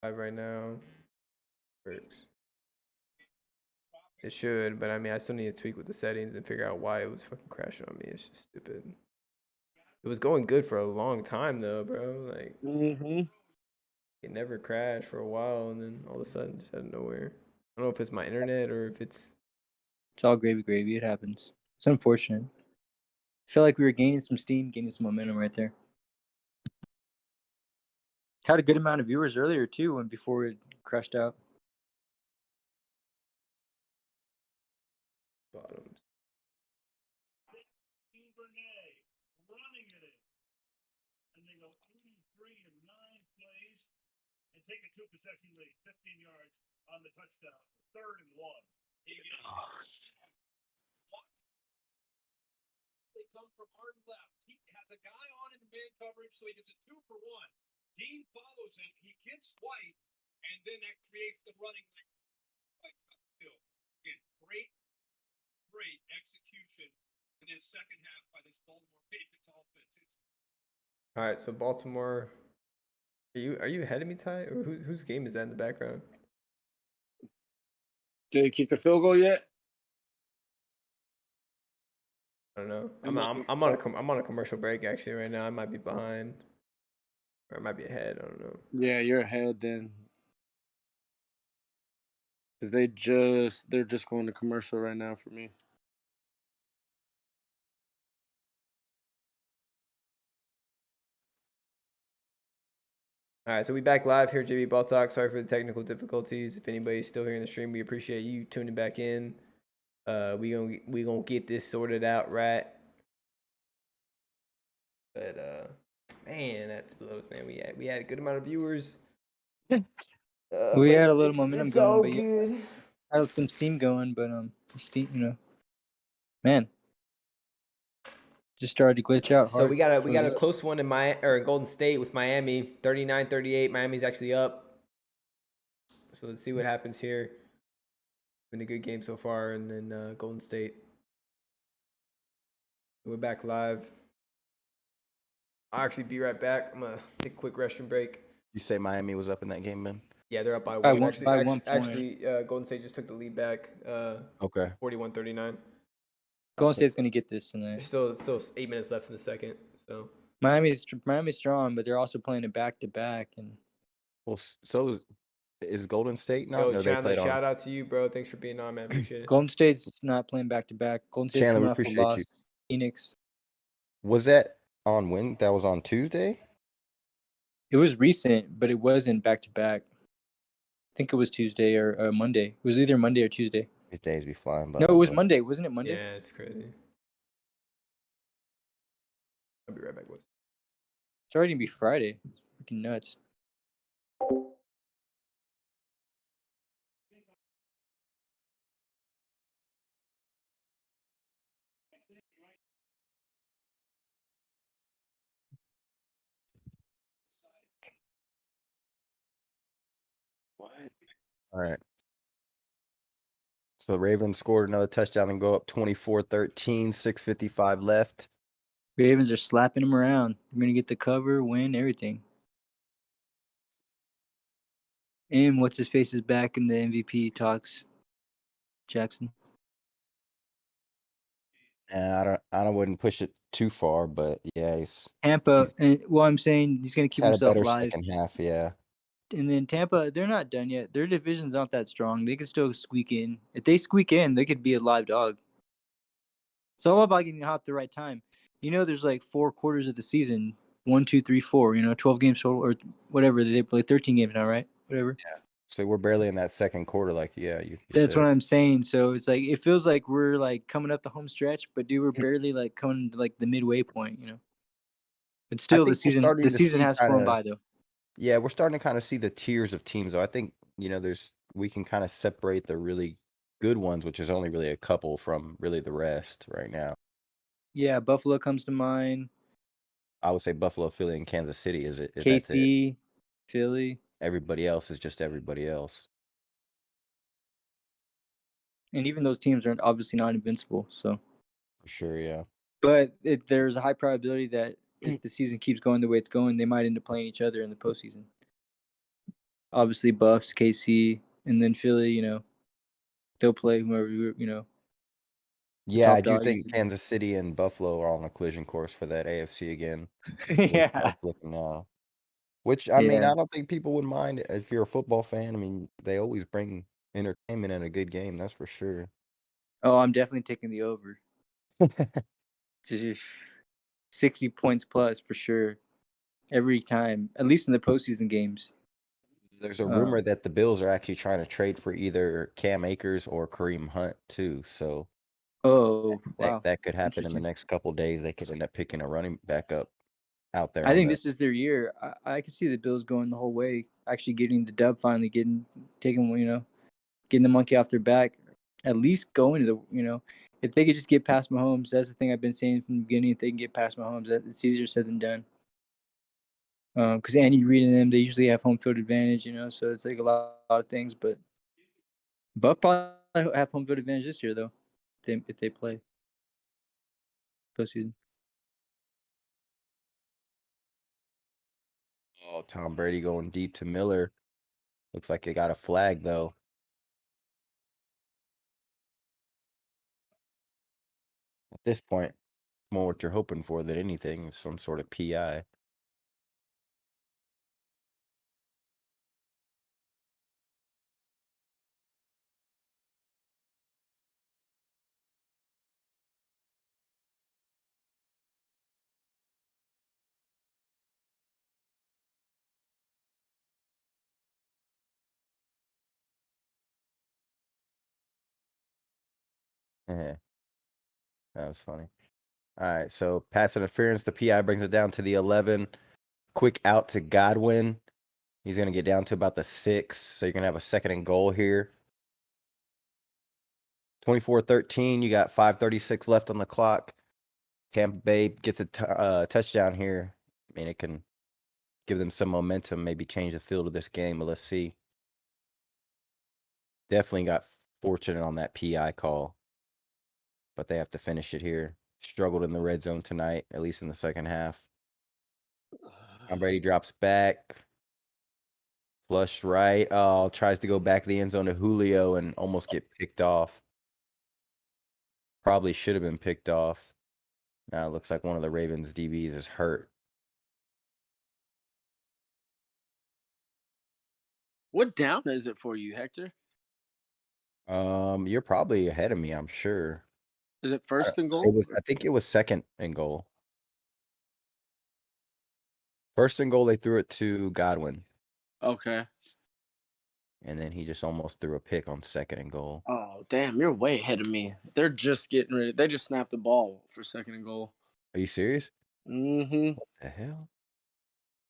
live right now. Works. It should, but I mean, I still need to tweak with the settings and figure out why it was fucking crashing on me. It's just stupid. It was going good for a long time though, bro. Like it never crashed for a while, and then all of a sudden, just out of nowhere. I don't know if it's my internet or if it's. It's all gravy. It happens. It's unfortunate. I feel like we were gaining some steam, gaining some momentum right there. Had a good amount of viewers earlier too, when before it crashed out. Bottoms. Take a 2-possession lead, 15 yards on the touchdown. 3rd and 1. They come from hard left. He has a guy on in the man coverage, so he gets a 2-for-1. Dean follows him. He gets White, and then that creates the running like again, great execution in his second half by this Baltimore Patriots offense. All right, so Baltimore. Are you ahead of me, Ty? Or whose game is that in the background? Did he kick the field goal yet? I don't know. I'm on a commercial break actually right now. I might be behind, or I might be ahead. I don't know. Yeah, you're ahead then. Because they're just going to commercial right now for me. All right, so we back live here, JB BallTalk. Sorry for the technical difficulties. If anybody's still here in the stream, we appreciate you tuning back in. We gonna get this sorted out right. But man, that blows, man. We had a good amount of viewers. We had a little momentum it's going, all but good. Yeah, had some steam going, but steam, man, just started to glitch out hard. So we got a close one in Golden State with Miami, 39-38. Miami's actually up. So let's see what happens here. Been a good game so far, and then Golden State. We're back live. I'll actually be right back. I'm gonna take a quick restroom break. You say Miami was up in that game, man? Yeah, they're up by By one. one- by 1 point. Actually, Golden State just took the lead back. Okay. 41-39. Golden State's gonna get this tonight. There's still 8 minutes left in the second. So Miami's strong, but they're also playing it back to back, and Well, so is Golden State now? yo, No, they Chandler, played on. shout out to you, bro. Thanks for being on, man. Appreciate it. Golden State's not playing back to back. Golden State's Chandler, we coming off a appreciate loss. you. Phoenix. Was that on when? That was on Tuesday? It was recent, but it wasn't back to back. I think it was Tuesday or Monday. It was either Monday or Tuesday. These days be flying by. No, it was Monday. Wasn't it Monday? Yeah, it's crazy. I'll be right back, boys. It's already gonna be Friday. It's freaking nuts. What? All right. So the Ravens scored another touchdown and go up 24-13, 6:55 left. Ravens are slapping them around. They're gonna get the cover, win, everything. And what's his face is back in the MVP talks. Jackson. I wouldn't push it too far, but yeah, he's Tampa, and well, I'm saying he's gonna keep had a himself better alive. second half, yeah. And then Tampa, they're not done yet. Their division's not that strong. They could still squeak in. If they squeak in, they could be a live dog. It's all about getting hot at the right time. There's like 4 quarters of the season. 1, 2, 3, 4. 12 games total or whatever. They play 13 games now, right? Whatever. Yeah. So we're barely in that second quarter, like you That's said. what I'm saying. So it's like it feels like we're like coming up the home stretch, but dude, we're barely like coming to like the midway point, But still, the season has flown by though. Yeah, we're starting to kind of see the tiers of teams. Though I think we can kind of separate the really good ones, which is only really a couple, from really the rest right now. Yeah, Buffalo comes to mind. I would say Buffalo, Philly, and Kansas City. Is it? KC, Philly. Everybody else is just everybody else. And even those teams are obviously not invincible. So. For sure, yeah. But there's a high probability that if the season keeps going the way it's going, they might end up playing each other in the postseason. Obviously, Buffs, KC, and then Philly. They'll play whoever Yeah, I top do dog is. think Kansas City and Buffalo are on a collision course for that AFC again. At least Yeah. how it's looking now. Which I mean, Yeah. I don't think people would mind if you're a football fan. I mean, they always bring entertainment and a good game, that's for sure. Oh, I'm definitely taking the over. 60 points plus for sure. Every time, at least in the postseason games. There's a rumor that the Bills are actually trying to trade for either Cam Akers or Kareem Hunt too. So Oh, wow. that could happen in the Interesting. next couple days. They could end up picking a running back up out there I on think the. this is their year. I can see the Bills going the whole way, actually getting the dub finally, getting the monkey off their back, at least going to if they could just get past Mahomes. That's the thing I've been saying from the beginning. If they can get past Mahomes, it's easier said than done. Because Andy Reid and them, they usually have home field advantage, so it's like a lot of things. But Buff probably have home field advantage this year though, if they play postseason. Oh, Tom Brady going deep to Miller. Looks like they got a flag though. At this point, more what you're hoping for than anything, some sort of PI. Yeah, that was funny. All right, so pass interference. The PI brings it down to the 11. Quick out to Godwin. He's going to get down to about the 6. So you're going to have a second and goal here. 24-13. You got 5:36 left on the clock. Tampa Bay gets a touchdown here. I mean, it can give them some momentum, maybe change the field of this game, but let's see. Definitely got fortunate on that PI call, but they have to finish it here. Struggled in the red zone tonight, at least in the second half. Tom Brady drops back. Flush right. Oh, tries to go back the end zone to Julio and almost get picked off. Probably should have been picked off. Now it looks like one of the Ravens DBs is hurt. What down is it for you, Hector? You're probably ahead of me, I'm sure. Is it first and It goal? was. I think it was second and goal. First and goal, they threw it to Godwin, Okay. and then he just almost threw a pick on second and goal. Oh, damn, you're way ahead of me. They're just getting ready. They just snapped the ball for second and goal. Are you serious? Mm-hmm. What the hell?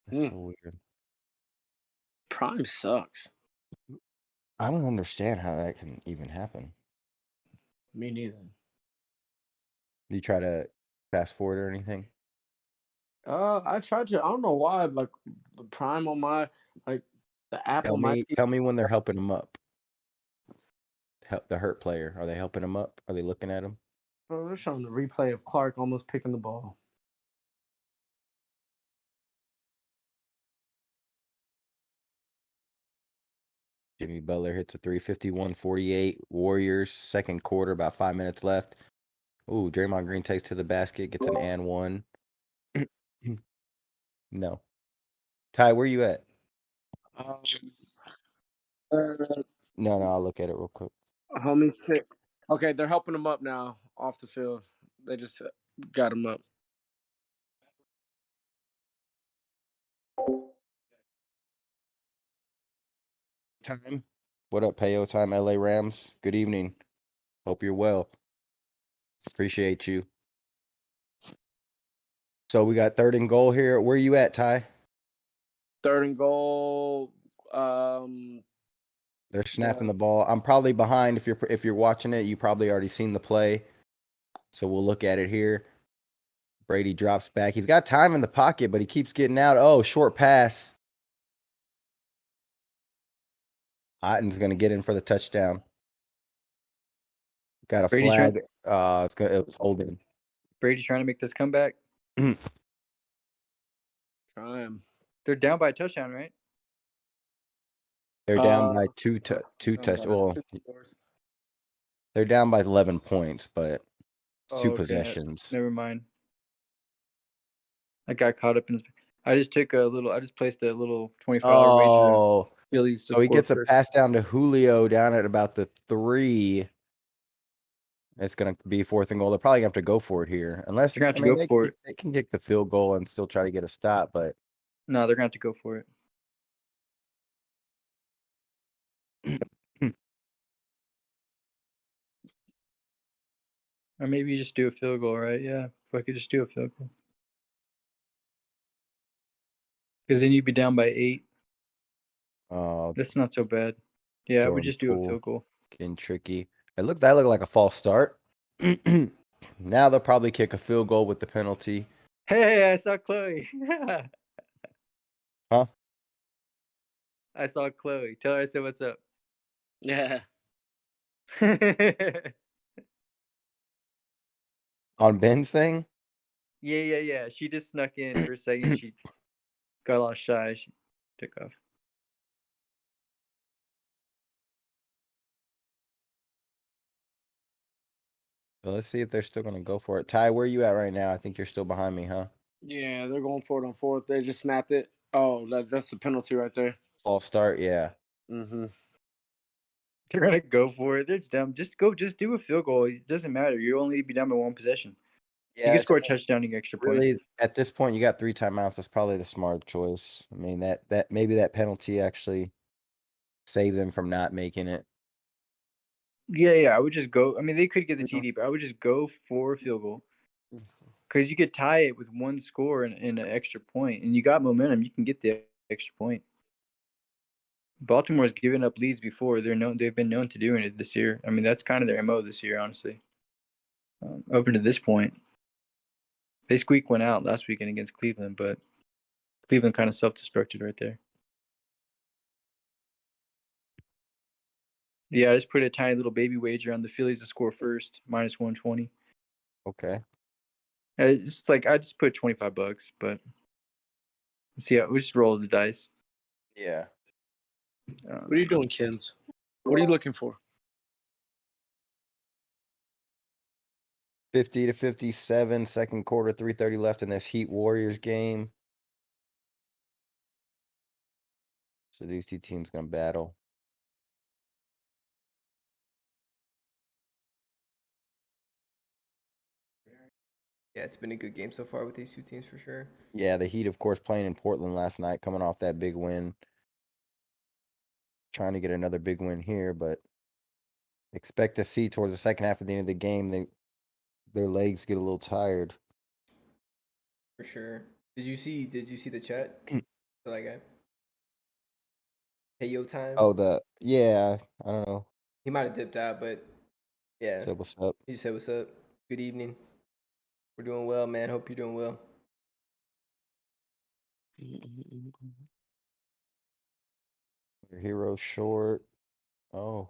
That's so weird. Prime sucks. I don't understand how that can even happen. Me neither. Do you try to fast forward or anything? I tried to. I don't know why. Like the Prime on my the app on my TV. Tell me when they're helping him up. Help the hurt player. Are they helping him up? Are they looking at him? Bro, they're showing the replay of Clark almost picking the ball. Jimmy Butler hits a 351-48. Warriors, second quarter, about 5 minutes left. Ooh, Draymond Green takes to the basket, gets an and one. No. Ty, where you at? No, I'll look at it real quick. Homie sick. Okay, they're helping him up now off the field. They just got him up. Time. What up, Payo Time, LA Rams? Good evening. Hope you're well. Appreciate you. So we got third and goal here. Where you at, Ty? Third and goal. They're snapping the ball. I'm probably behind. If you're watching it, you probably already seen the play. So we'll look at it here. Brady drops back. He's got time in the pocket, but he keeps getting out. Oh, short pass. Otten's going to get in for the touchdown. Got a Brady's flag. It was holding. Brady trying to make this comeback. Try him. They're down by a touchdown, right? They're down by two down touch. by Well, 2 scores. they're down by 11 points, but it's two Oh, okay. possessions. Never mind. I got caught up in. I just took a little. I just placed a little $25 wager on Oh, Phillies to so he score gets a first. pass down to Julio down at about the 3. It's going to be 4th and goal. They're probably going to have to go for it here. Unless They're gonna have to go for it. They can kick the field goal and still try to get a stop, but No, they're gonna have to go for it. Or maybe you just do a field goal, right? Yeah, if I could just do a field goal. Because then you'd be down by 8. That's not so bad. Yeah, I would Jordan just do a Poole. field goal. Getting tricky. That looked like a false start. Now they'll probably kick a field goal with the penalty. Hey, I saw Chloe. Huh? I saw Chloe. Tell her I said what's up. Yeah. On Ben's thing? Yeah. She just snuck in for a second. She got a lot shy. She took off. So let's see if they're still going to go for it. Ty, where are you at right now? I think you're still behind me, huh? Yeah, they're going for it on 4th. They just snapped it. Oh, that's the penalty right there. False start, yeah. Mm-hmm. They're gonna go for it. That's dumb. Just do a field goal. It doesn't matter. You only be down by 1 possession. Yeah, You can score a touchdown and get extra points. really, at this point, you got 3 timeouts. That's probably the smart choice. I mean, that maybe that penalty actually saved them from not making it. Yeah. I would just go. I mean, they could get the TD, but I would just go for a field goal. Because you could tie it with 1 score and an extra point, and you got momentum. You can get the extra point. Baltimore's given up leads before. They've been known to doing it this year. I mean, that's kind of their MO this year, honestly. Up to this point, they squeaked one out last weekend against Cleveland, but Cleveland kind of self-destructed right there. Yeah, I just put a tiny little baby wager on the Phillies to score first, -120. Okay. It's like I just put $25, but see, we just roll the dice. Yeah. What are you doing, Kins? What are you looking for? 50-57, second quarter, 3:30 left in this Heat Warriors game. So these two teams gonna battle. Yeah, it's been a good game so far with these two teams for sure. Yeah, the Heat, of course, playing in Portland last night, coming off that big win. Trying to get another big win here, but expect to see towards the second half of the end of the game, their legs get a little tired. For sure. Did you see the chat for that guy? Hey yo time. Oh, I don't know. He might have dipped out, but yeah. Said what's up. He just said what's up. Good evening. We're doing well, man. Hope you're doing well. Your hero short. Oh.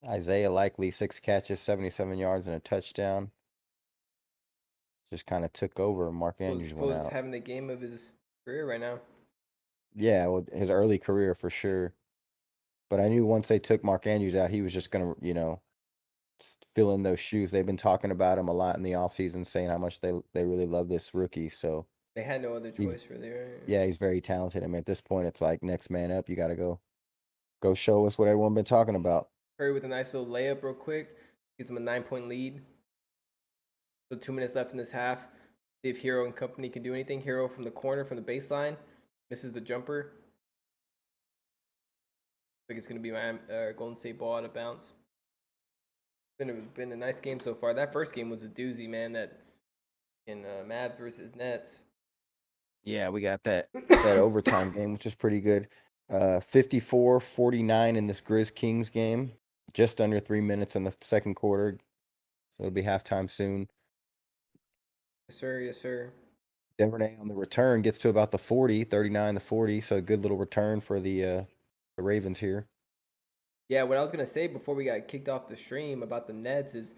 Isaiah Likely, 6 catches, 77 yards, and a touchdown. Just kind of took over. Mark Andrews went out. Having the game of his career right now. Yeah, well, his early career for sure. But I knew once they took Mark Andrews out, he was just going to, fill in those shoes. They've been talking about him a lot in the offseason, saying how much they really love this rookie. So they had no other choice really, right? Yeah, he's very talented. I mean, at this point, it's like next man up. You got to go show us what everyone been talking about. Curry with a nice little layup real quick. Gives him a 9-point lead. So 2 minutes left in this half. See if Hero and company can do anything. Hero from the corner, from the baseline. Misses the jumper. I think it's going to be my Golden State ball out of bounds. Been a nice game so far. That first game was a doozy, man. That in Mavs versus Nets. Yeah, we got that overtime game, which is pretty good. 54-49 in this Grizz Kings game. Just under 3 minutes in the second quarter. So it'll be halftime soon. Yes, sir. Yes, sir. Duvernay on the return gets to about the 40, 39 to 40. So a good little return for the Ravens here. Yeah, what I was gonna say before we got kicked off the stream about the Nets is,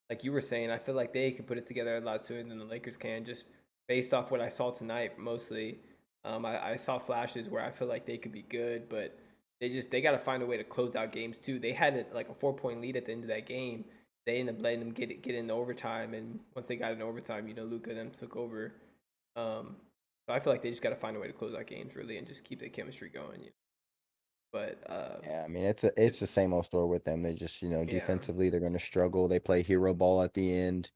like you were saying, I feel like they could put it together a lot sooner than the Lakers can, just based off what I saw tonight. Mostly, I saw flashes where I feel like they could be good, but they got to find a way to close out games too. They had like a 4 point lead at the end of that game. They ended up letting them get into overtime, and once they got in overtime, Luka and them took over. So I feel like they just got to find a way to close out games really and just keep the chemistry going. But Yeah, I mean it's the same old story with them. They just defensively they're going to struggle. They play hero ball at the end,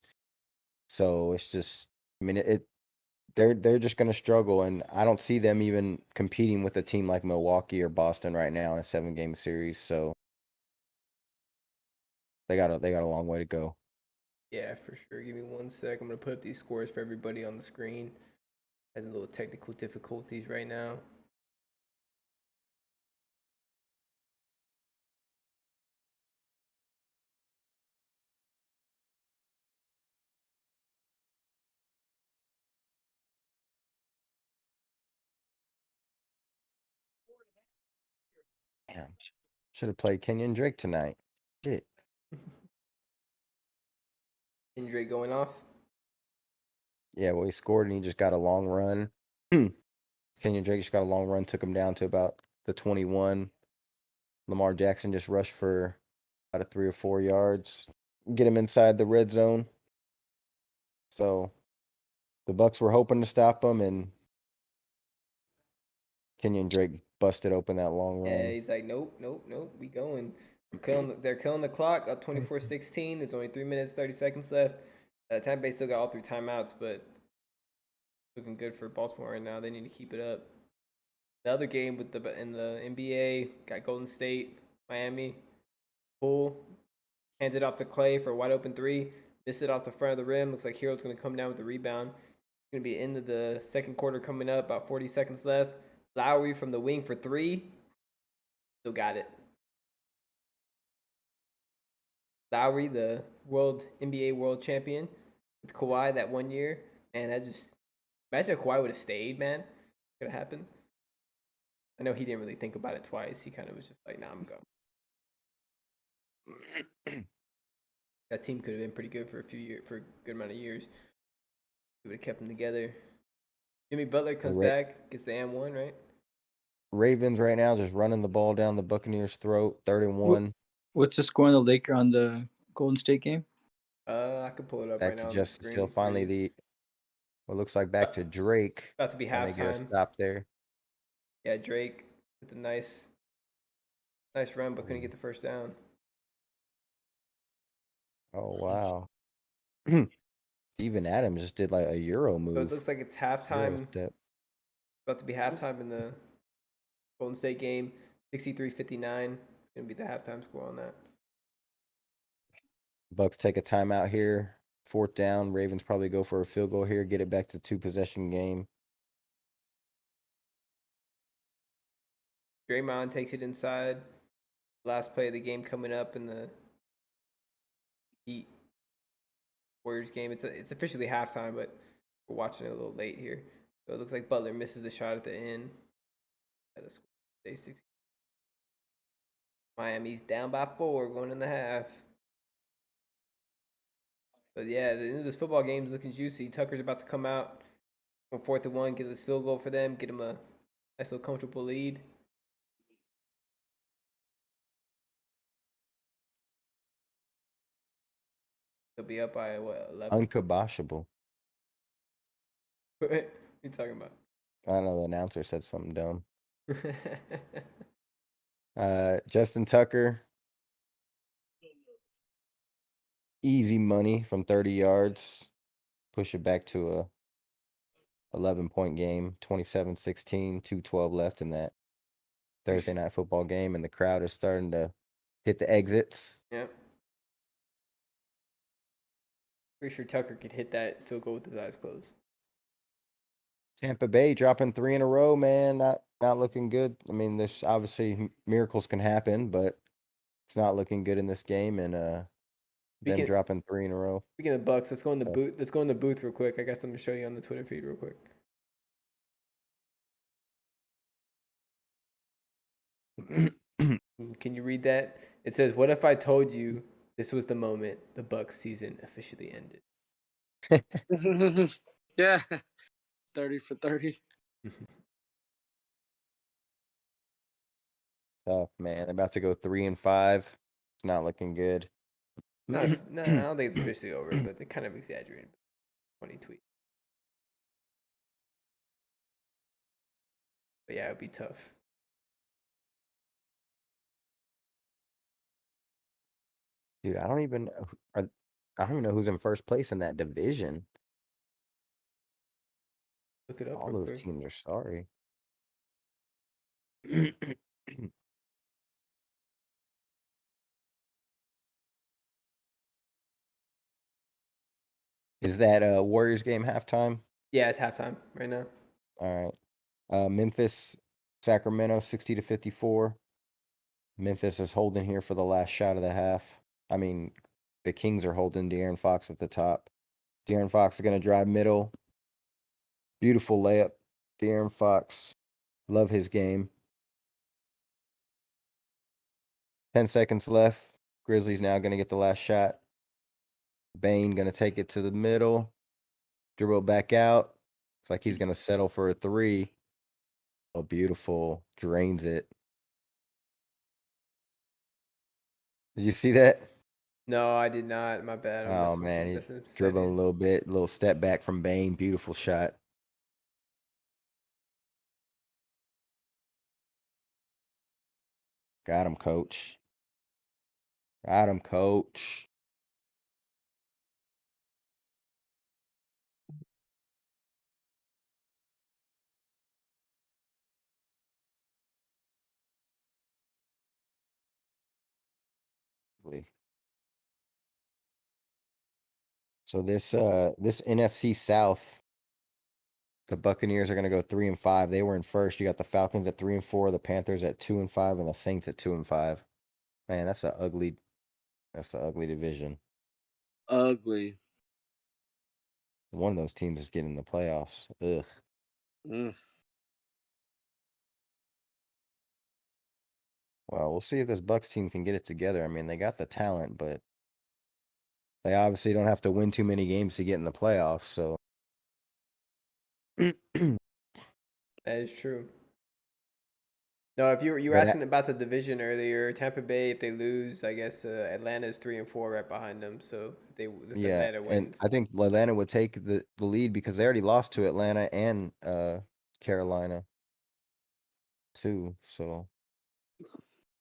so it's just they're just going to struggle, and I don't see them even competing with a team like Milwaukee or Boston right now in a 7-game series. So they got a long way to go. Yeah, for sure. Give me 1 sec. I'm gonna put up these scores for everybody on the screen. Having a little technical difficulties right now. Damn, should have played Kenyon Drake tonight. Shit. Drake going off. Yeah, well, he scored and he just got a long run. Kenyon Drake just got a long run, took him down to about the 21. Lamar Jackson just rushed for about 3 or 4 yards, get him inside the red zone. So the Bucks were hoping to stop him, and Kenyon Drake busted open that long run. Yeah, he's like, nope, we going. They're killing the clock, up 24-16. There's only 3 minutes, 30 seconds left. Tampa Bay still got all 3 timeouts, but looking good for Baltimore right now. They need to keep it up. The other game in the NBA, got Golden State, Miami. Poole hands it off to Clay for a wide open 3. Missed it off the front of the rim. Looks like Hero's going to come down with the rebound. It's going to be into the second quarter coming up, about 40 seconds left. Lowry from the wing for 3. Still got it. Lowry, the NBA world champion, with Kawhi that 1 year. And imagine if Kawhi would have stayed, man. Could have happened. I know he didn't really think about it twice. He kind of was just like, nah, I'm going. That team could have been pretty good for a good amount of years. We would have kept them together. Jimmy Butler comes back, gets the M1, right? Ravens right now just running the ball down the Buccaneers' throat, 31. What's the score on the Laker on the Golden State game? I can pull it up back right to now. Justice Hill. Finally, what looks like back to Drake. About to be halftime. They get a stop there. Yeah, Drake with a nice run, but couldn't get the first down. Oh wow! Steven Adams just did like a Euro move. So it looks like it's halftime. About to be halftime in the Golden State game. 63-59. It's gonna be the halftime score on that. Bucks take a timeout here. 4th down. Ravens probably go for a field goal here. Get it back to 2-possession game. Draymond takes it inside. Last play of the game coming up in the Heat Warriors game. It's officially halftime, but we're watching it a little late here. So it looks like Butler misses the shot at the end. Miami's down by 4 going in the half. But yeah, the end of this football game is looking juicy. Tucker's about to come out on 4th and 1, get this field goal for them, get him a nice little comfortable lead. They'll be up by what, 11? Unkabashable. What are you talking about? I don't know. The announcer said something dumb. Justin Tucker. Easy money from 30 yards. Push it back to a 11-point game. 27-16, 2:12 left in that Thursday night football game, and the crowd is starting to hit the exits. Yep. Pretty sure Tucker could hit that field goal with his eyes closed. Tampa Bay dropping 3 in a row, man. Not looking good. I mean, there's obviously miracles can happen, but it's not looking good in this game, and them dropping 3 in a row. Speaking of Bucks, let's go in the booth. Let's go in the booth real quick. I got something to show you on the Twitter feed real quick. Can you read that? It says, "What if I told you this was the moment the Bucks season officially ended?" Yeah. 30 for 30. Tough, man. About to go 3-5. It's not looking good. No, I don't think it's officially over, but they kind of exaggerated. 20 tweets. But yeah, it'd be tough. Dude, I don't even know who's in first place in that division. Look it up All real those quick. teams are sorry. Is that Warriors game halftime? Yeah, it's halftime right now. All right. Memphis, Sacramento, 60-54. Memphis is holding here for the last shot of the half. I mean, the Kings are holding De'Aaron Fox at the top. De'Aaron Fox is going to drive middle. Beautiful layup. De'Aaron Fox. Love his game. 10 seconds left. Grizzlies now going to get the last shot. Bane going to take it to the middle. Dribble back out. It's like he's going to settle for a three. Oh, beautiful. Drains it. Did you see that? No, I did not. My bad. I'm Oh, man. He's messing dribbling a settings. little bit. Little step back from Bane. Beautiful shot. Got him, coach. Got him, coach. So this NFC South, the Buccaneers are going to go 3-5. They were in first. You got the Falcons at 3-4, the Panthers at 2-5, and the Saints at 2-5. Man, that's an ugly division. Ugly. One of those teams is getting the playoffs. Ugh. Well, we'll see if this Bucks team can get it together. I mean, they got the talent, but they obviously don't have to win too many games to get in the playoffs. So That is true. No, if you were But asking about the division earlier, Tampa Bay, if they lose, I guess Atlanta's 3-4 right behind them. So if yeah, Atlanta and wins, I think Atlanta would take the lead because they already lost to Atlanta and Carolina too. So,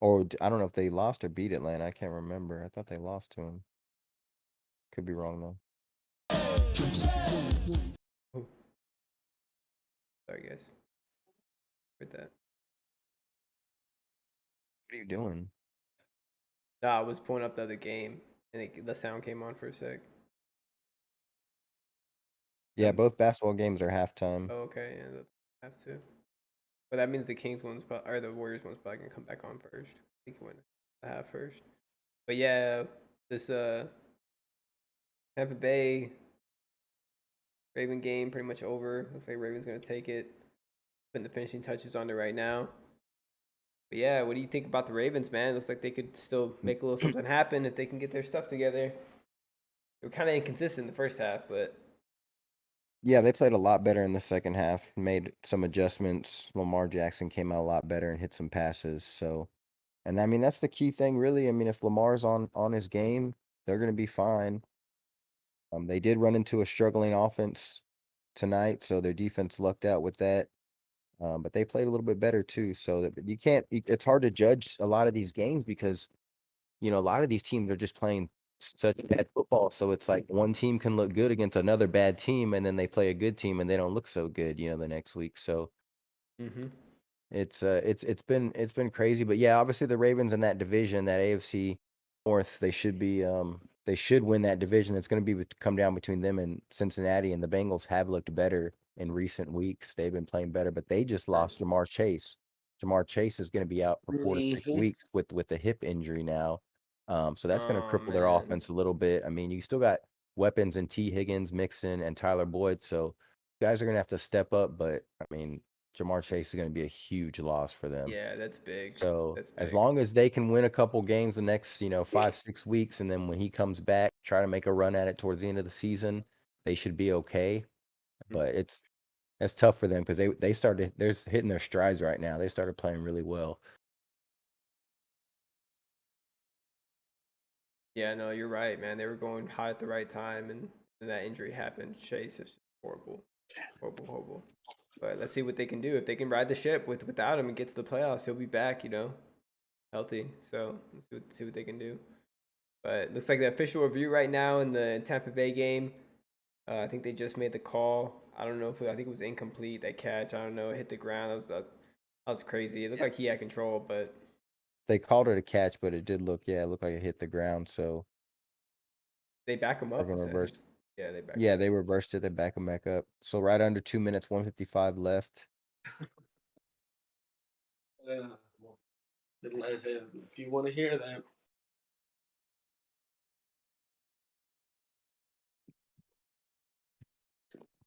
or I don't know if they lost or beat Atlanta. I can't remember. I thought they lost to them. Could be wrong though. sorry guys, with that. What are you doing? No, I was pulling up the other game, and the sound came on for a sec. Yeah, both basketball games are halftime. Oh, okay, yeah, have to. But that means the Kings one's or the Warriors one's probably gonna come back on first. They can win the half first. But yeah, this Tampa Bay Raven game pretty much over. Looks like Raven's gonna take it. Putting the finishing touches on it right now. But yeah, what do you think about the Ravens, man? Looks like they could still make a little something happen if they can get their stuff together. They were kind of inconsistent in the first half, but Yeah, they played a lot better in the second half. Made some adjustments. Lamar Jackson came out a lot better and hit some passes. So, and I mean that's the key thing, really. I mean, if Lamar's on his game, they're going to be fine. They did run into a struggling offense tonight, so their defense lucked out with that. But they played a little bit better too. So that you can't. It's hard to judge a lot of these games because a lot of these teams are just playing such bad football. So it's like one team can look good against another bad team, and then they play a good team and they don't look so good, the next week. So it's been crazy. But yeah, obviously the Ravens in that division, that AFC North, they should win that division. It's going to come down between them and Cincinnati, and the Bengals have looked better in recent weeks. They've been playing better, but they just lost Jamar Chase. Jamar Chase is going to be out for 4 to 6 weeks with a hip injury now. So that's going to cripple their offense a little bit. I mean, you still got weapons in T. Higgins, Mixon, and Tyler Boyd. So guys are going to have to step up. But I mean, Jamar Chase is going to be a huge loss for them. Yeah, that's big. So That's as big. long as they can win a couple games the next, 5-6 weeks, and then when he comes back, try to make a run at it towards the end of the season, they should be okay. But it's tough for them because they're hitting their strides right now. They started playing really well. Yeah, no, you're right, man. They were going hot at the right time, and that injury happened. Chase is horrible, horrible, horrible. But let's see what they can do. If they can ride the ship without him and get to the playoffs, he'll be back, healthy. So let's see what they can do. But it looks like the official review right now in the Tampa Bay game. I think they just made the call. I don't know I think it was incomplete, that catch. I don't know. It hit the ground. That was crazy. It looked like he had control, but They called it a catch, but it looked like it hit the ground. So they back him they're up. gonna reverse. Yeah, they back. Yeah, they reversed it. They back him back up. So right under 2 minutes, 1:55 left. If you want to hear that.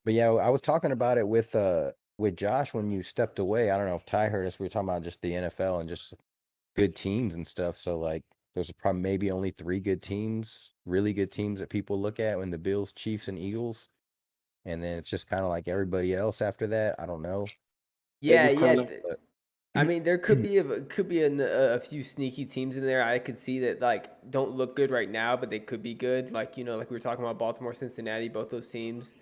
But yeah, I was talking about it with Josh when you stepped away. I don't know if Ty heard us. We were talking about just the NFL and just good teams and stuff. So like, there's probably maybe only 3 good teams, really good teams that people look at when the Bills, Chiefs, and Eagles, and then it's just kind of like everybody else after that. I don't know. Yeah, just yeah. kinda- I mean, there could be a few sneaky teams in there. I could see that like don't look good right now, but they could be good. Like like we were talking about Baltimore, Cincinnati, both those teams.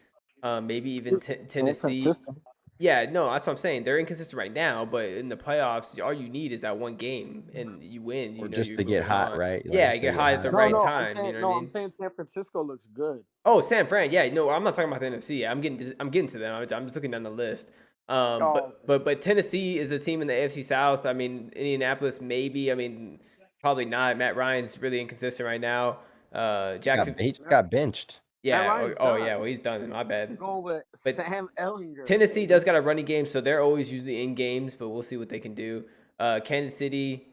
Maybe even Tennessee. Inconsistent. Yeah, no, that's what I'm saying. They're inconsistent right now, but in the playoffs, all you need is that one game, and you win. Or know, just you're to get moving hot, on. right? Like, Yeah, if you they get hot at the hot. right I'm time. saying, You know what I mean? I'm saying San Francisco looks good. Oh, San Fran. Yeah, no, I'm not talking about the NFC. I'm getting to them. I'm just looking down the list. But Tennessee is a team in the AFC South. I mean, Indianapolis maybe. I mean, probably not. Matt Ryan's really inconsistent right now. Jackson. He just got benched. Yeah. Ryan's Oh, done. yeah. Well, he's done. My bad. I'm going with But Sam Ellinger. Tennessee does got a running game, so they're always usually in games. But we'll see what they can do. Kansas City,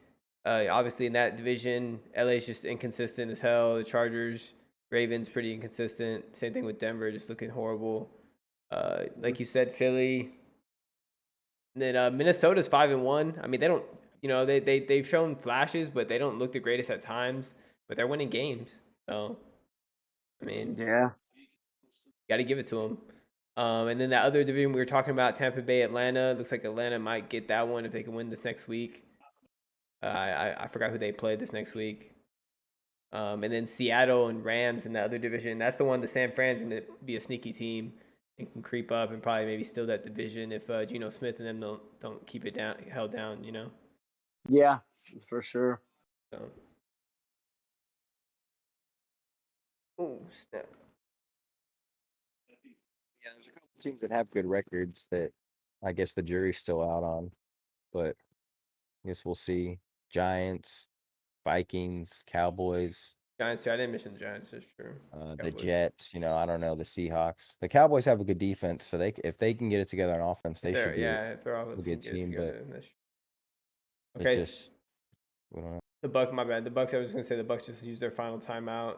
obviously in that division, LA's just inconsistent as hell. The Chargers, Ravens pretty inconsistent. Same thing with Denver, just looking horrible. Like you said, Philly. And then Minnesota's 5-1. I mean, they don't, they've shown flashes, but they don't look the greatest at times. But they're winning games, so I mean, Yeah. got to give it to them. And then that other division we were talking about, Tampa Bay, Atlanta. Looks like Atlanta might get that one if they can win this next week. I forgot who they played this next week. And then Seattle and Rams in the other division. That's the one. The San Fran's going to be a sneaky team and can creep up and probably maybe steal that division if Geno Smith and them don't keep it held down. Yeah, for sure. So. Oh snap! Yeah, there's a couple teams that have good records that I guess the jury's still out on, but I guess we'll see. Giants, Vikings, Cowboys, Giants. I didn't mention the Giants. That's true. the Jets. I don't know, the Seahawks. The Cowboys have a good defense, so if they can get it together on offense, they should be if they're all a good team. But okay, it just we don't know. The Bucks, my bad. The Bucks. I was just gonna say the Bucks just used their final timeout.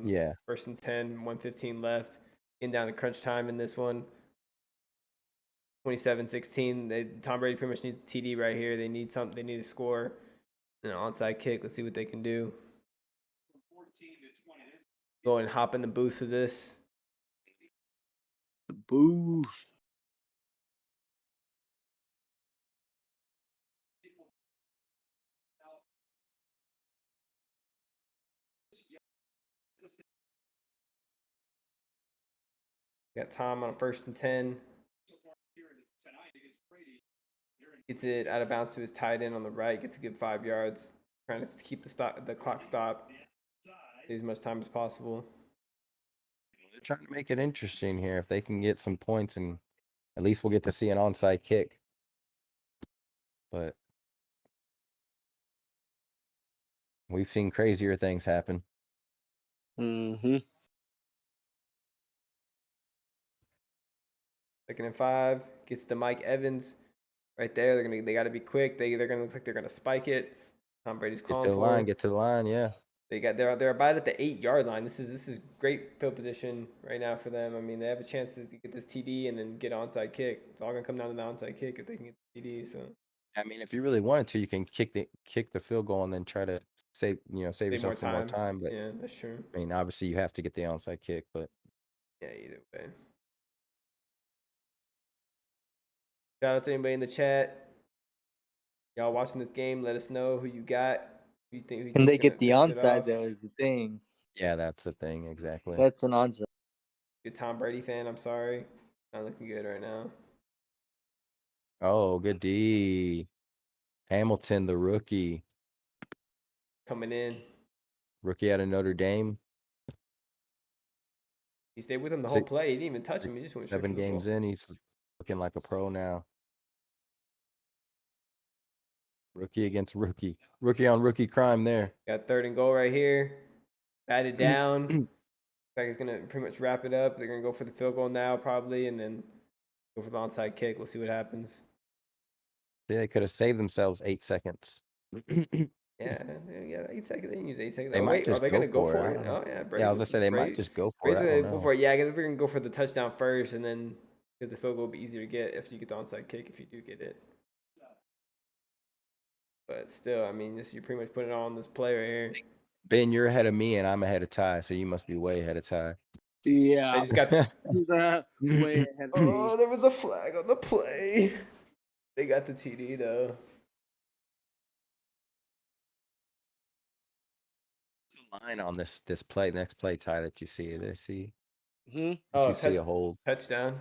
Yeah. 1st and 10, 1:15 left. Getting down to crunch time in this one. 27-16. Tom Brady pretty much needs a TD right here. They need something. They need to score. An onside kick. Let's see what they can do. Go and hop in the booth for this. The boo. Got Tom on 1st and 10. Gets it out of bounds to his tight end on the right. Gets a good 5 yards. Trying to keep the clock stopped. Get as much time as possible. They're trying to make it interesting here. If they can get some points, and at least we'll get to see an onside kick. But we've seen crazier things happen. Mm-hmm. 2nd and 5. Gets to Mike Evans. Right there. They got to be quick. They're gonna look like they're gonna spike it. Tom Brady's calling for it. Get to the line, yeah. They're about at the 8-yard line. This is great field position right now for them. I mean, they have a chance to get this TD and then get an onside kick. It's all gonna come down to the onside kick if they can get the TD. So I mean, if you really wanted to, you can kick the field goal and then try to save save yourself some more time. But yeah, that's true. I mean, obviously you have to get the onside kick. But Yeah, either way. Shout out to anybody in the chat. Y'all watching this game, let us know who you got. Who you think? Who you Can think's they get the gonna finish it onside off. though? Is the thing. yeah, that's the thing exactly. That's an onside. You're a Tom Brady fan. I'm sorry, not looking good right now. Oh, good D. Hamilton, the rookie Coming in, out of Notre Dame. he stayed with him the whole play. He didn't even touch him. He just went straight 7 for the games ball. in, he's looking like a pro now. Rookie against rookie. Rookie on rookie crime there. Got 3rd and goal right here. Batted down. Looks like it's gonna pretty much wrap it up. They're gonna go for the field goal now, probably, and then go for the onside kick. We'll see what happens. See, they could have saved themselves 8 seconds. Yeah, 8 seconds. They can use 8 seconds. They Oh might wait, are just they go gonna go for it. for I it? don't know. Oh yeah, Yeah, I was gonna say they might just go for it. I don't go know. for it. Yeah, I guess they're gonna go for the touchdown first, and then because the field goal will be easier to get if you get the onside kick if you do get it. But still, I mean, you're pretty much putting it all on this play right here. Ben, you're ahead of me, and I'm ahead of Ty, so you must be way ahead of Ty. Yeah. I just got way ahead of me. Oh, there was a flag on the play. They got the TD though. Line on this play, next play, Ty, that you see. Did I see? Hmm? Did you see a hold? Touchdown.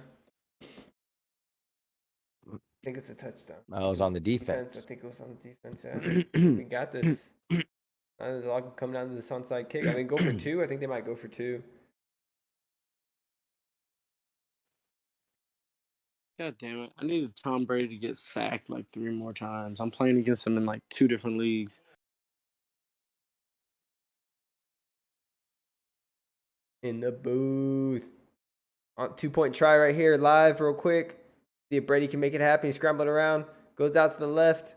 I think it's a touchdown. Oh, it was on the defense. I think it was on the defense. Yeah. We got this. It's all come down to this onside kick. I mean, go for 2. I think they might go for 2. God damn it. I needed Tom Brady to get sacked like 3 more times. I'm playing against him in like 2 different leagues. In the booth. 2-point try right here, live, real quick. See if Brady can make it happen. He's scrambling around. Goes out to the left.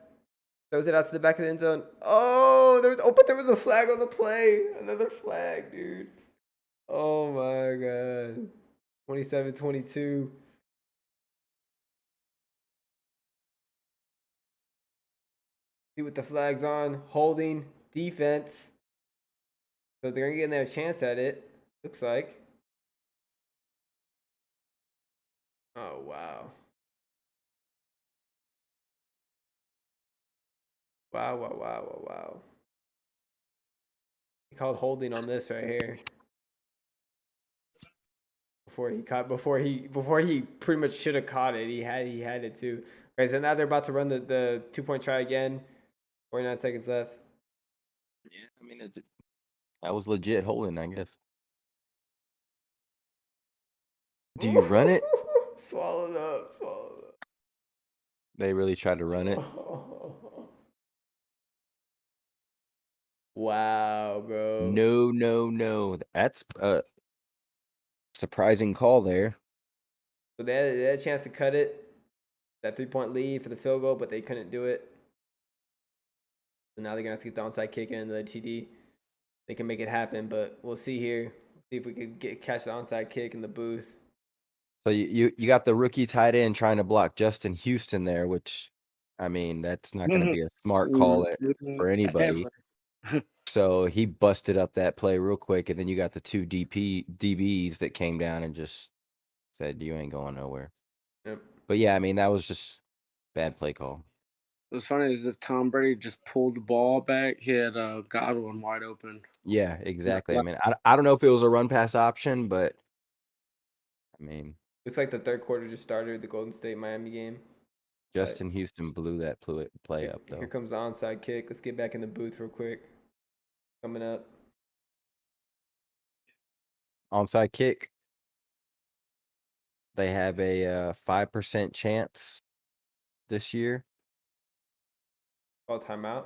Throws it out to the back of the end zone. Oh, but there was a flag on the play. Another flag, dude. Oh my god. 27-22. See what the flag's on. Holding. Defense. So they're gonna get another chance at it. Looks like. Oh wow. Wow. He called holding on this right here. Before he pretty much should have caught it. He had it too. Okay, so now they're about to run the 2-point try again. 49 seconds left. Yeah, I mean that was legit holding, I guess. Do you run it? Swallow it up. They really tried to run it. Wow, bro. No. That's a surprising call there. So they had a chance to cut it. That 3-point lead for the field goal, but they couldn't do it. So now they're gonna have to get the onside kick and the TD. They can make it happen, but we'll see here. See if we can catch the onside kick in the booth. So you got the rookie tight end trying to block Justin Houston there, which, I mean, that's not going to be a smart call for anybody. So he busted up that play real quick, and then you got the 2 DBs that came down and just said, you ain't going nowhere. Yep. But yeah, I mean, that was just bad play call. What's funny is if Tom Brady just pulled the ball back, he had Godwin wide open. Yeah, exactly. I mean, I don't know if it was a run pass option, but I mean, looks like the 3rd quarter just started, the Golden State Miami game. Justin Houston blew that play up though. Here comes the onside kick. Let's get back in the booth real quick. Coming up. Onside kick. They have a 5% chance this year. Call timeout.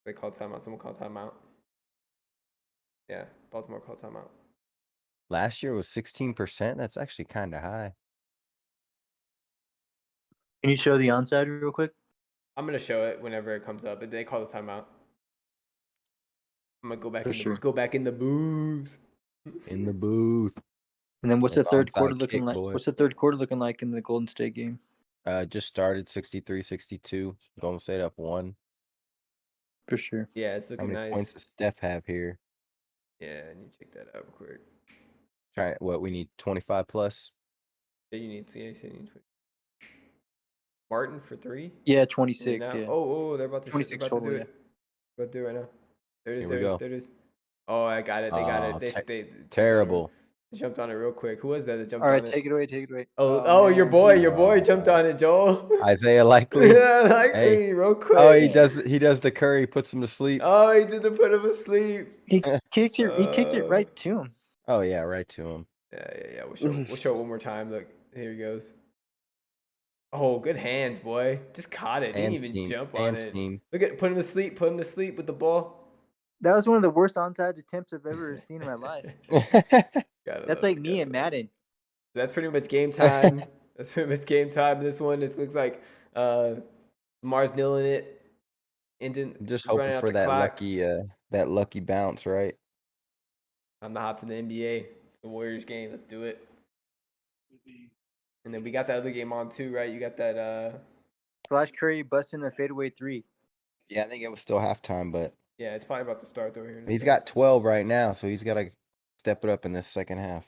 They call timeout. Someone call timeout. Yeah, Baltimore called timeout. Last year was 16%. That's actually kind of high. Can you show the onside real quick? I'm gonna show it whenever it comes up, but they call the timeout. I'm gonna go back For in the sure. go back in the booth. In the booth. And then what's That's the third onside quarter looking kick, like? boy. What's the third quarter looking like in the Golden State game? Just started 63-62. Golden State up 1. For sure. Yeah, it's How looking many nice. points does Steph have here? Yeah, I need to check that out real quick. What we need 25 plus. Yeah, you need to. Yeah, you said you need 20. Martin for 3. Yeah, And 26. now, Yeah. oh, they're about to 26 they're about to total. do Yeah. it. About to do it right now. There it is. Here we There it is. go. There it is. Oh, I got it. They got Oh, it. They jumped on it. terrible. They jumped on it real quick. Who was that that jumped All right, on it? take it away. Take it away. Oh, your man, boy, he- your boy jumped on it, Joel. Isaiah Likely. Yeah, likely, Hey. real quick. Oh, he does the Curry, puts him to sleep. Oh, he did the put him asleep. He kicked it. He kicked it right to him. Oh yeah, right to him. Yeah. We'll show it one more time. Look, here he goes. Oh, good hands, boy. Just caught it. Didn't even jump on it. Look at put him to sleep. Put him to sleep with the ball. That was one of the worst onside attempts I've ever seen in my life. That's like me and Madden. That's pretty much game time. That's pretty much game time. This one, this looks like Mars nailing it. And then Just hoping for that lucky bounce, right? I'm not hopped in the NBA, the Warriors game. Let's do it. And then we got that other game on too, right? You got that Flash Curry busting a fadeaway 3. Yeah, I think it was still halftime, but yeah, it's probably about to start though here. he's got 12 right now, so he's got to step it up in this second half.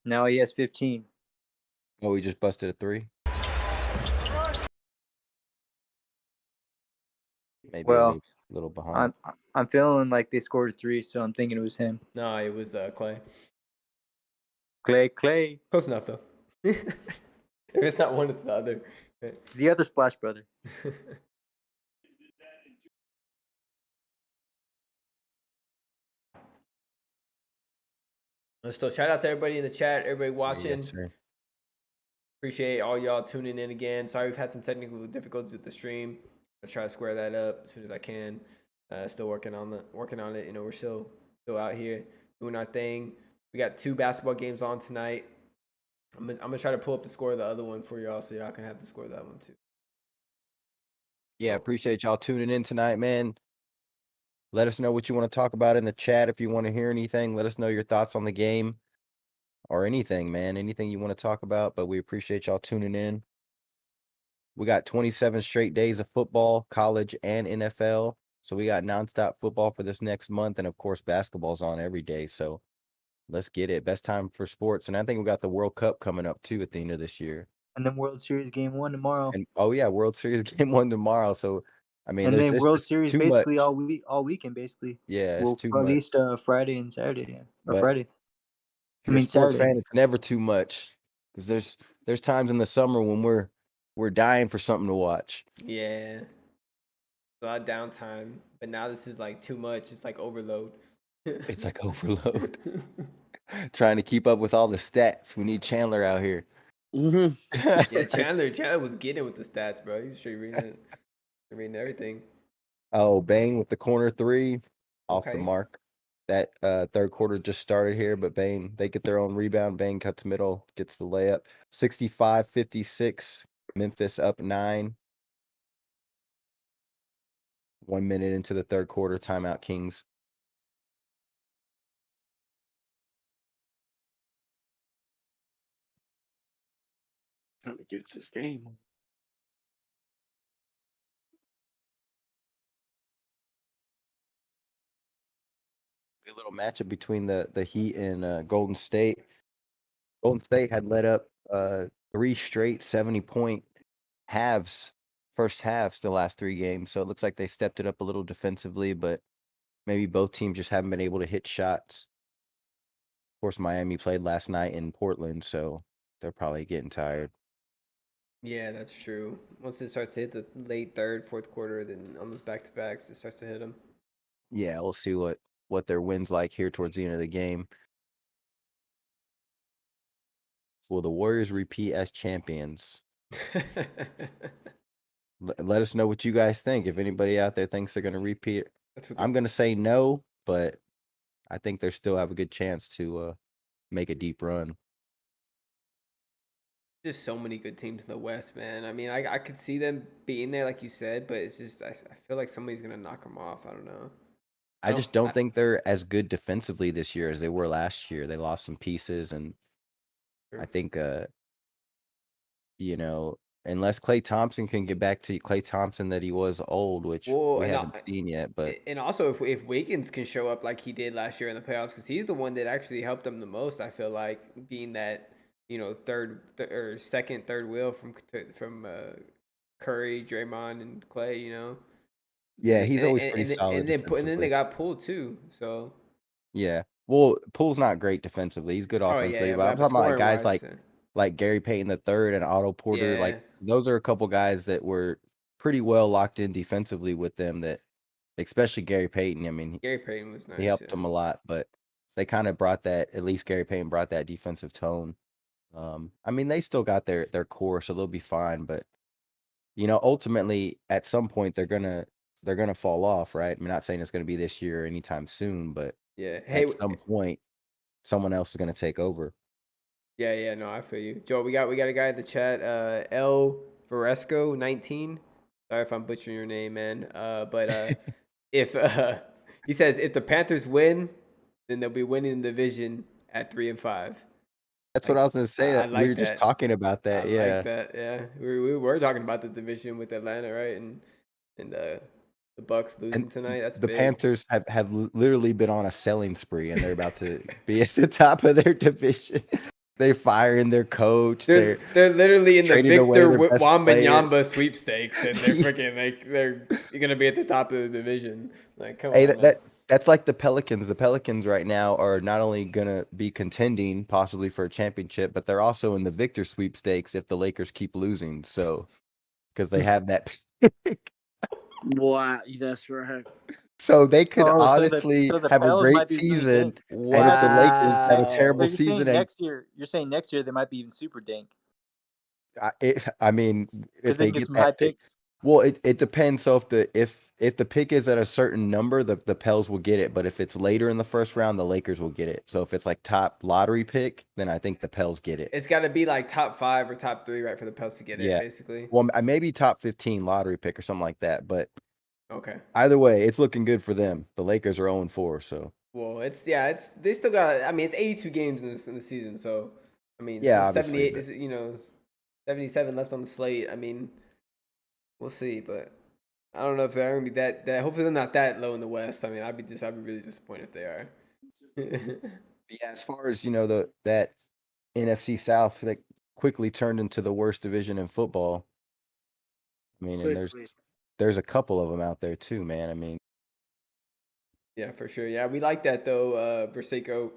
Now he has 15. Oh, he just busted a 3. Maybe Well, a little behind. I'm feeling like they scored a 3, so I'm thinking it was him. No, it was Clay. Clay. Close enough though. If it's not one, it's the other. The other Splash brother. Still, shout out to everybody in the chat, everybody watching. Yes, sir. Appreciate all y'all tuning in again. Sorry we've had some technical difficulties with the stream. Let's try to square that up as soon as I can. Still working on it. You know, we're still out here doing our thing. We got 2 basketball games on tonight. I'm gonna try to pull up the score of the other one for y'all so y'all can have the score of that one too. Yeah, appreciate y'all tuning in tonight, man. Let us know what you want to talk about in the chat. If you want to hear anything, let us know your thoughts on the game or anything, man. Anything you want to talk about, but we appreciate y'all tuning in. We got 27 straight days of football, college and NFL. So we got nonstop football for this next month. And of course, basketball's on every day. So let's get it. Best time for sports. And I think we got the World Cup coming up too at the end of this year. And then World Series game 1 tomorrow. And World Series game 1 tomorrow. So I mean, and then World Series basically much. all weekend basically. Yeah, it's too much. At least Friday and Saturday, yeah. Or But Friday. I mean, sports fan, it's never too much because there's times in the summer when we're dying for something to watch. Yeah, a lot of downtime, but now this is like too much. It's like overload. It's like overload. Trying to keep up with all the stats. We need Chandler out here. Yeah, Chandler was getting with the stats, bro. He was straight reading everything. Oh, Bane with the corner 3 off the Okay. mark. That third quarter just started here, but Bane, they get their own rebound. Bane cuts middle, gets the layup. 65-56. Memphis up 9. 1 minute into the third quarter, timeout Kings. Trying to get this game. A little matchup between the Heat and Golden State. Golden State had led up 3 straight 70-point halves, first halves the last 3 games. So it looks like they stepped it up a little defensively, but maybe both teams just haven't been able to hit shots. Of course, Miami played last night in Portland, so they're probably getting tired. Yeah, that's true. Once it starts to hit the late third, fourth quarter, then on those back-to-backs, it starts to hit them. Yeah, we'll see what their win's like here towards the end of the game. Will the Warriors repeat as champions? Let us know what you guys think. If anybody out there thinks they're going to repeat, I'm going to say no, but I think they still have a good chance to make a deep run. Just so many good teams in the West, man. I mean, I could see them being there, like you said, but it's just I feel like somebody's gonna knock them off. I don't know. I just don't think they're as good defensively this year as they were last year. They lost some pieces, and I think, you know, unless Klay Thompson can get back to Klay Thompson that he was old, which Well, we and haven't seen yet, but and also if Wiggins can show up like he did last year in the playoffs, because he's the one that actually helped them the most. I feel like being that or second, third wheel from Curry, Draymond, and Clay. yeah, he's always pretty and solid then they defensively. got pulled too. So Yeah. Well, Poole's not great defensively. He's good offensively, but I'm talking about like guys scoring-wise, like Gary Payton the third and Otto Porter. yeah, Like those are a couple guys that were pretty well locked in defensively with them. That especially Gary Payton. I mean, Gary Payton was he nice. helped him a lot, but they kind of brought that. At least Gary Payton brought that defensive tone. I mean, they still got their core, so they'll be fine. But ultimately, at some point, they're gonna fall off, right? I'm not saying it's gonna be this year or anytime soon, but Yeah. Hey, at some point, someone else is gonna take over. yeah, no, I feel you. Joe, we got a guy in the chat, L Varesco 19. Sorry if I'm butchering your name, man. But if he says if the Panthers win, then they'll be winning the division at 3-5. That's what I was gonna say. I That we like were just that. talking about that. I Yeah. like that. Yeah, we were talking about the division with Atlanta, right? And the Bucks losing And tonight. That's the big. Panthers have literally been on a selling spree, and they're about to be at the top of their division. They're firing their coach. They're literally in the trading away Victor their best player. Wembanyama sweepstakes, and they're freaking like they're gonna be at the top of the division. Like, come Hey, on, man. that's like the Pelicans. The Pelicans right now are not only gonna be contending possibly for a championship, but they're also in the Victor sweepstakes if the Lakers keep losing. So, because they have that, Wow, that's right. so they could Oh, honestly so the have a Pels great might be really season, dank. and if the Lakers have a Wow. terrible So you're saying season, and next year they might be even super dank I mean, because if they they can get get some high that pick, picks. well, it depends. So if the pick is at a certain number, the Pels will get it. But if it's later in the first round, the Lakers will get it. So if it's like top lottery pick, then I think the Pels get it. It's got to be like top 5 or top 3, right, for the Pels to get Yeah. it, basically. Well, maybe top 15 lottery pick or something like that. But Okay. either way, it's looking good for them. The Lakers are 0-4, so Well, they still got. I mean, it's 82 games in the season, so I mean, yeah, so obviously. 78 is 77 left on the slate. I mean, we'll see, but I don't know if they're gonna be that. Hopefully, they're not that low in the West. I mean, I'd be really disappointed if they are. Yeah, as far as that NFC South that quickly turned into the worst division in football. I mean, and there's a couple of them out there too, man. I mean, Yeah, for sure. Yeah, we like that though, Versaco.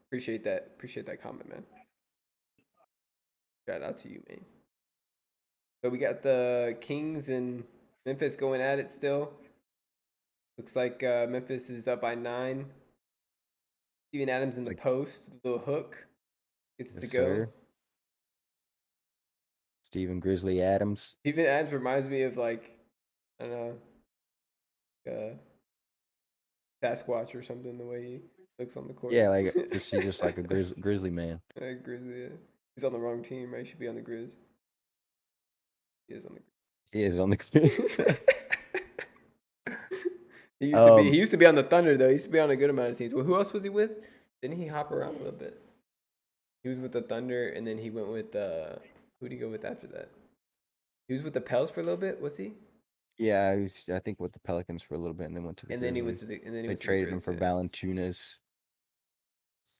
Appreciate that comment, man. Shout out to you, man. So we got the Kings and Memphis going at it still. Looks like Memphis is up by 9. Steven Adams in the post, little hook, gets to go. sir. Steven Grizzly Adams. Steven Adams reminds me of I don't know, Sasquatch or something. The way he looks on the court. Yeah, just like a grizzly man. Grizzly. Yeah. He's on the wrong team, right? He should be on the Grizz. He is on the Grizz. He is on the Grizz. He used to be on the Thunder though. He used to be on a good amount of teams. Well, who else was he with? Didn't he hop around a little bit? He was with the Thunder, and then he went with who did he go with after that? He was with the Pels for a little bit, was he? Yeah, I think with the Pelicans for a little bit, and then went to the. And then he went to the. And then they traded him for Valanciunas.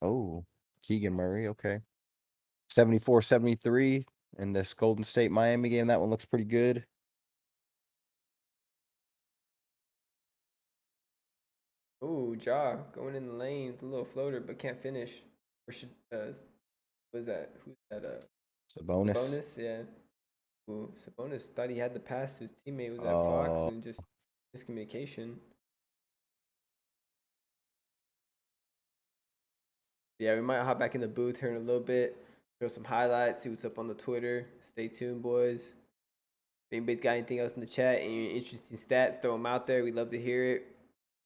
Oh, Keegan Murray. Okay, 74-73 in this Golden State Miami game. That one looks pretty good. Ooh, Ja going in the lane with a little floater, but can't finish. Or should was that? Who's that? Sabonis. Sabonis, yeah. Ooh, Sabonis thought he had the pass to his teammate. Was at Fox and just miscommunication. Yeah, we might hop back in the booth here in a little bit. Show some highlights. See what's up on the Twitter. Stay tuned, boys. If anybody's got anything else in the chat, any interesting stats, throw them out there. We'd love to hear it.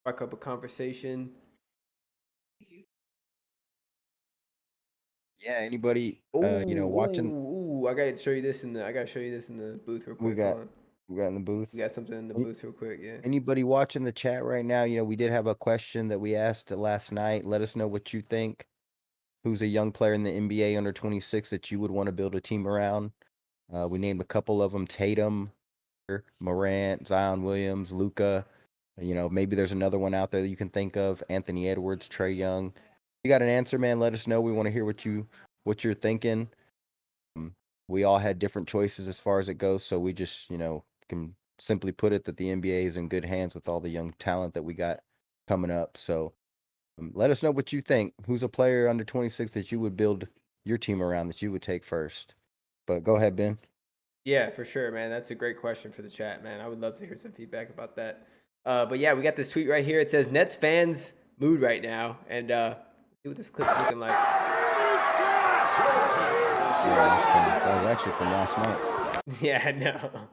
Spark up a conversation. Yeah, anybody watching. Ooh, I gotta show you this in the booth real quick. We got in the booth. We got something in the booth real quick, yeah. Anybody watching the chat right now? We did have a question that we asked last night. Let us know what you think. Who's a young player in the NBA under 26 that you would want to build a team around? We named a couple of them: Tatum, Morant, Zion Williams, Luca. Maybe there's another one out there that you can think of: Anthony Edwards, Trae Young. If you got an answer, man, let us know. We want to hear what you're thinking. We all had different choices as far as it goes, so we just can simply put it that the NBA is in good hands with all the young talent that we got coming up. So let us know what you think. Who's a player under 26 that you would build your team around, that you would take first? But go ahead, Ben. Yeah, for sure, man. That's a great question for the chat, man. I would love to hear some feedback about that. But yeah, we got this tweet right here. It says Nets fans mood right now, and see what this clip's looking like. Yeah, that was actually from last night. Yeah, I know.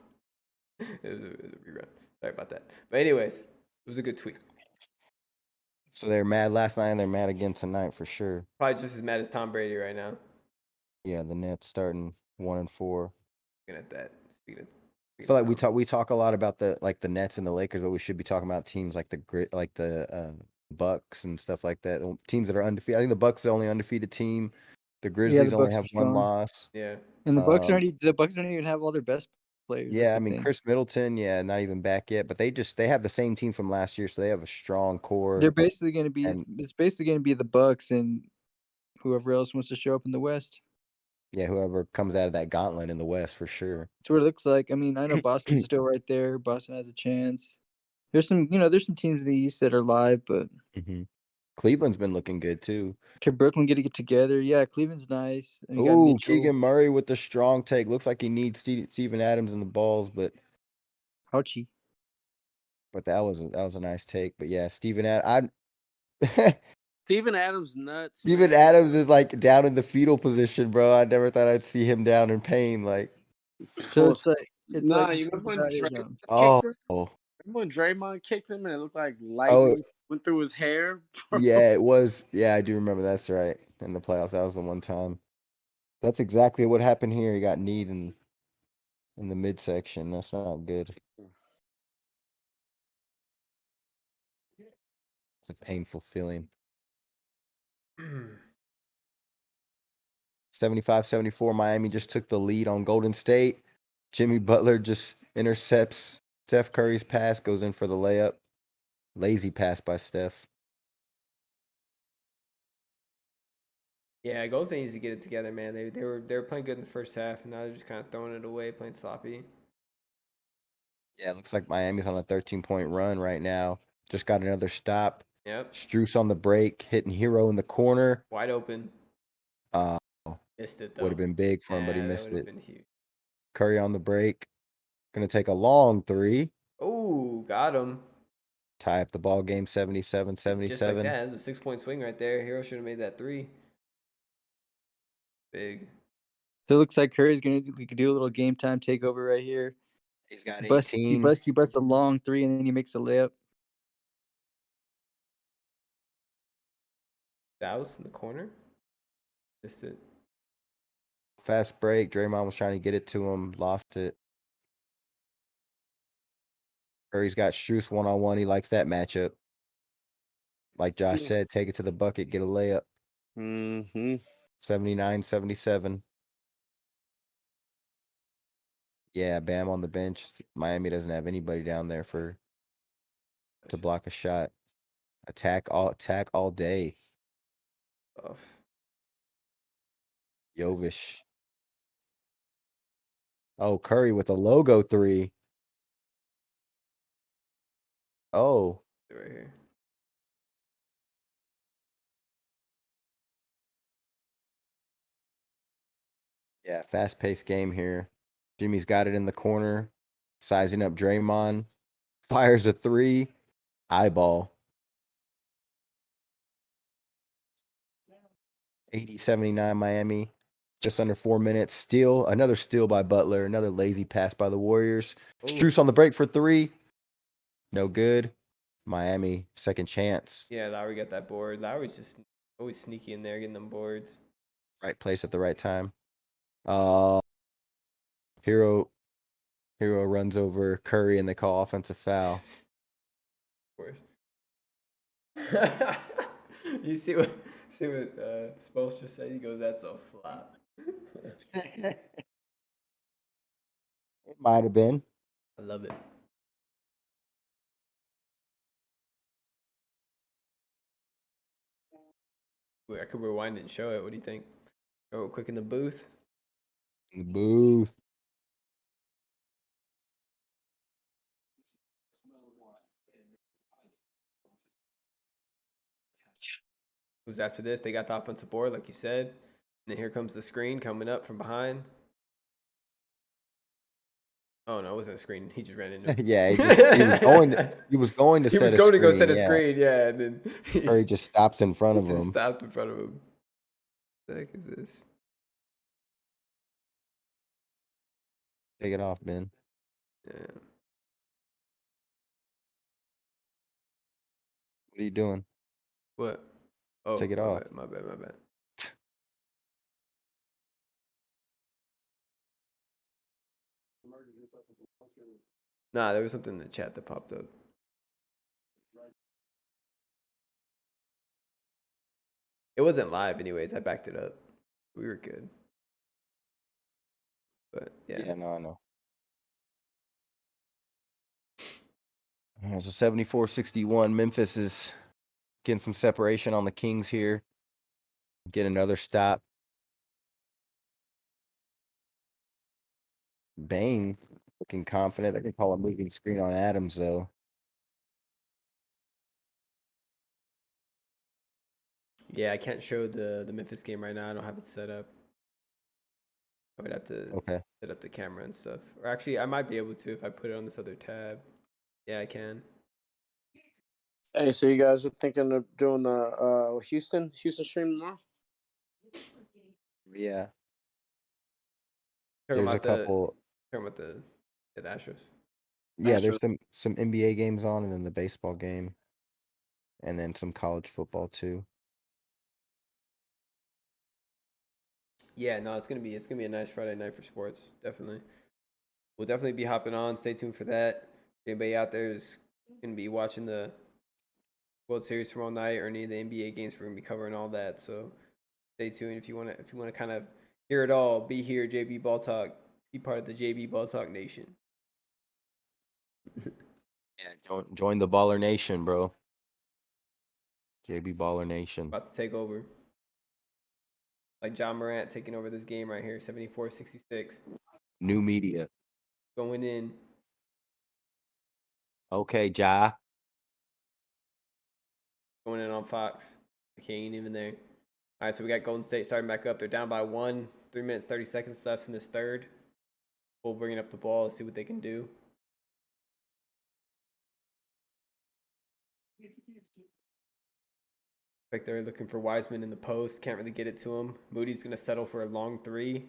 It was a rerun. Sorry about that. But anyways, it was a good tweet. So they're mad last night and they're mad again tonight for sure. Probably just as mad as Tom Brady right now. Yeah, the Nets starting 1-4. Looking at that. Speaking I feel like we talk a lot about the Nets and the Lakers, but we should be talking about teams like the Bucks and stuff like that. Teams that are undefeated. I think the Bucks are the only undefeated team. The Grizzlies only have one loss. Yeah. And the Bucks don't even have all their best players. Yeah, I mean Chris Middleton, not even back yet, but they have the same team from last year, so they have a strong core. They're basically going to be it's basically going to be the Bucks and whoever else wants to show up in the West. Yeah, whoever comes out of that gauntlet in the West for sure. That's what it looks like. I mean, I know Boston's still right there. Boston has a chance. There's some teams in the East that are live, but Cleveland's been looking good too. Can Brooklyn get together? Yeah, Cleveland's nice. Oh, Keegan Murray with the strong take. Looks like he needs Steven Adams in the balls, but ouchie. But that was a nice take. But yeah, Steven Adams nuts. Steven Adams is like down in the fetal position, bro. I never thought I'd see him down in pain. Like, so it's like you remember when Draymond kicked him and it looked like lightning went through his hair? Bro. Yeah, it was. Yeah, I do remember. That's right. In the playoffs, that was the one time. That's exactly what happened here. He got kneed in the midsection. That's not good. It's a painful feeling. 75-74, Miami just took the lead on Golden State. Jimmy Butler just intercepts Steph Curry's pass, goes in for the layup. Lazy pass by Steph. Yeah, Golden State needs to get it together, man. They were playing good in the first half, and now they're just kind of throwing it away, playing sloppy. Yeah, it looks like Miami's on a 13-point run right now. Just got another stop. Yep. Strus on the break, hitting Hero in the corner. Wide open. Missed it, though. Would have been big for him, but he missed it. Been huge. Curry on the break. Gonna take a long three. Oh, got him. Tie up the ball game, 77-77. Just like that. That's a 6-point swing right there. Hero should have made that three. Big. So it looks like Curry's we could do a little game time takeover right here. He's got 18. He busts a long three and then he makes a layup. Douse in the corner. Missed it. Fast break. Draymond was trying to get it to him. Lost it. Curry's got Strus one-on-one. He likes that matchup. Like Josh said, take it to the bucket, get a layup. 79-77. Yeah, Bam on the bench. Miami doesn't have anybody down there to block a shot. Attack all day. Jovic. Oh, Curry with a logo three. Oh. Right here. Yeah, fast-paced game here. Jimmy's got it in the corner. Sizing up Draymond. Fires a three. Eyeball. 80-79 Miami. Just under 4 minutes. Steal. Another steal by Butler. Another lazy pass by the Warriors. Ooh. Strus on the break for three. No good. Miami, second chance. Yeah, Lowry got that board. Lowry's just always sneaky in there, getting them boards. Right place at the right time. Hero Hero runs over Curry and they call offensive foul. Of course. You see what Spoelstra said? He goes, "That's a flop." It might have been. I love it. Wait, I could rewind it and show it. What do you think? Go real quick in the booth. In the booth. Who's after this? They got the offensive board, like you said. And then here comes the screen coming up from behind. Oh no, it wasn't a screen. He just ran into it. Yeah, he was going to He set was a going to go screen, set a yeah. screen, yeah, and then Curry just stops in front of just him. stopped in front of him. What the heck is this? Take it off, Ben. Yeah. What are you doing? What? Oh, Take it my off. bad, my bad, my bad. Nah, there was something in the chat that popped up. It wasn't live anyways. I backed it up. We were good. But yeah. Yeah, no, I know. So 74-61. Memphis is getting some separation on the Kings here. Get another stop. Bane looking confident. They can call a moving screen on Adams, though. Yeah, I can't show the Memphis game right now. I don't have it set up. I would have to set up the camera and stuff. Or actually, I might be able to if I put it on this other tab. Yeah, I can. Hey, so you guys are thinking of doing the Houston stream tomorrow? Yeah. Talking There's about a couple. Talking about the Astros. Yeah, there's some NBA games on, and then the baseball game, and then some college football too. Yeah, no, it's gonna be a nice Friday night for sports. Definitely, we'll definitely be hopping on. Stay tuned for that. If anybody out there is gonna be watching the World Series tomorrow night or any of the NBA games, we're gonna be covering all that. So stay tuned if you wanna kind of hear it all. Be here, JB BallTalk. Be part of the JB BallTalk Nation. Yeah, join the Baller Nation, bro. JB Baller Nation. About to take over. Like John Morant taking over this game right here, 74-66. New media. Going in. Okay, Ja. Going in on Fox. He ain't even there. All right, so we got Golden State starting back up. They're down by 1. 3 minutes, 30 seconds left in this third. We'll bring up the ball, see what they can do. Like they're looking for Wiseman in the post. Can't really get it to him. Moody's going to settle for a long 3.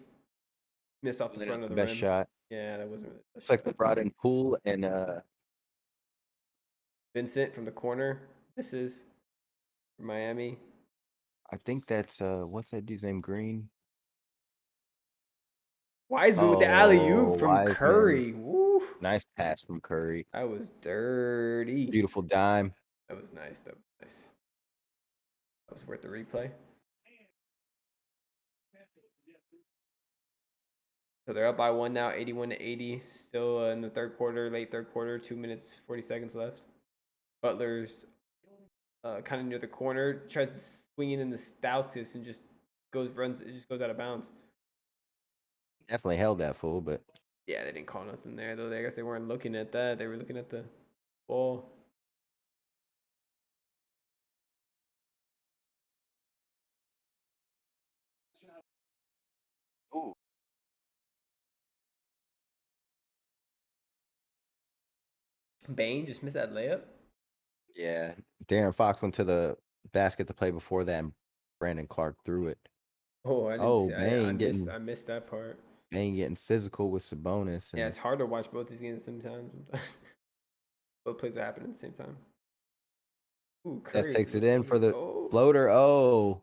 Miss off the front of the best rim. shot. Yeah, that wasn't really the Looks like they brought in Poole and Vincent from the corner. This is for Miami. I think that's what's that dude's name? Green. Wiseman with the alley-oop from Wiseman. Curry. Woo. Nice pass from Curry. That was dirty. Beautiful dime. That was nice. That was worth the replay. So they're up by 1 now, 81-80. Still in the third quarter, late third quarter, 2 minutes, 40 seconds left. Butler's kind of near the corner, tries to swing it in the Stousis and just goes out of bounds. Definitely held that fool, but yeah, they didn't call nothing there though. I guess they weren't looking at that. They were looking at the ball. ooh. Bane just missed that layup. Yeah, Darren Fox went to the basket to play before that, and Brandon Clark threw it. Oh, I didn't see. I missed that part. Bane getting physical with Sabonis. Yeah, it's hard to watch both these games at the same time. Both plays happen at the same time. Ooh, Curry that takes it in for the floater. Oh,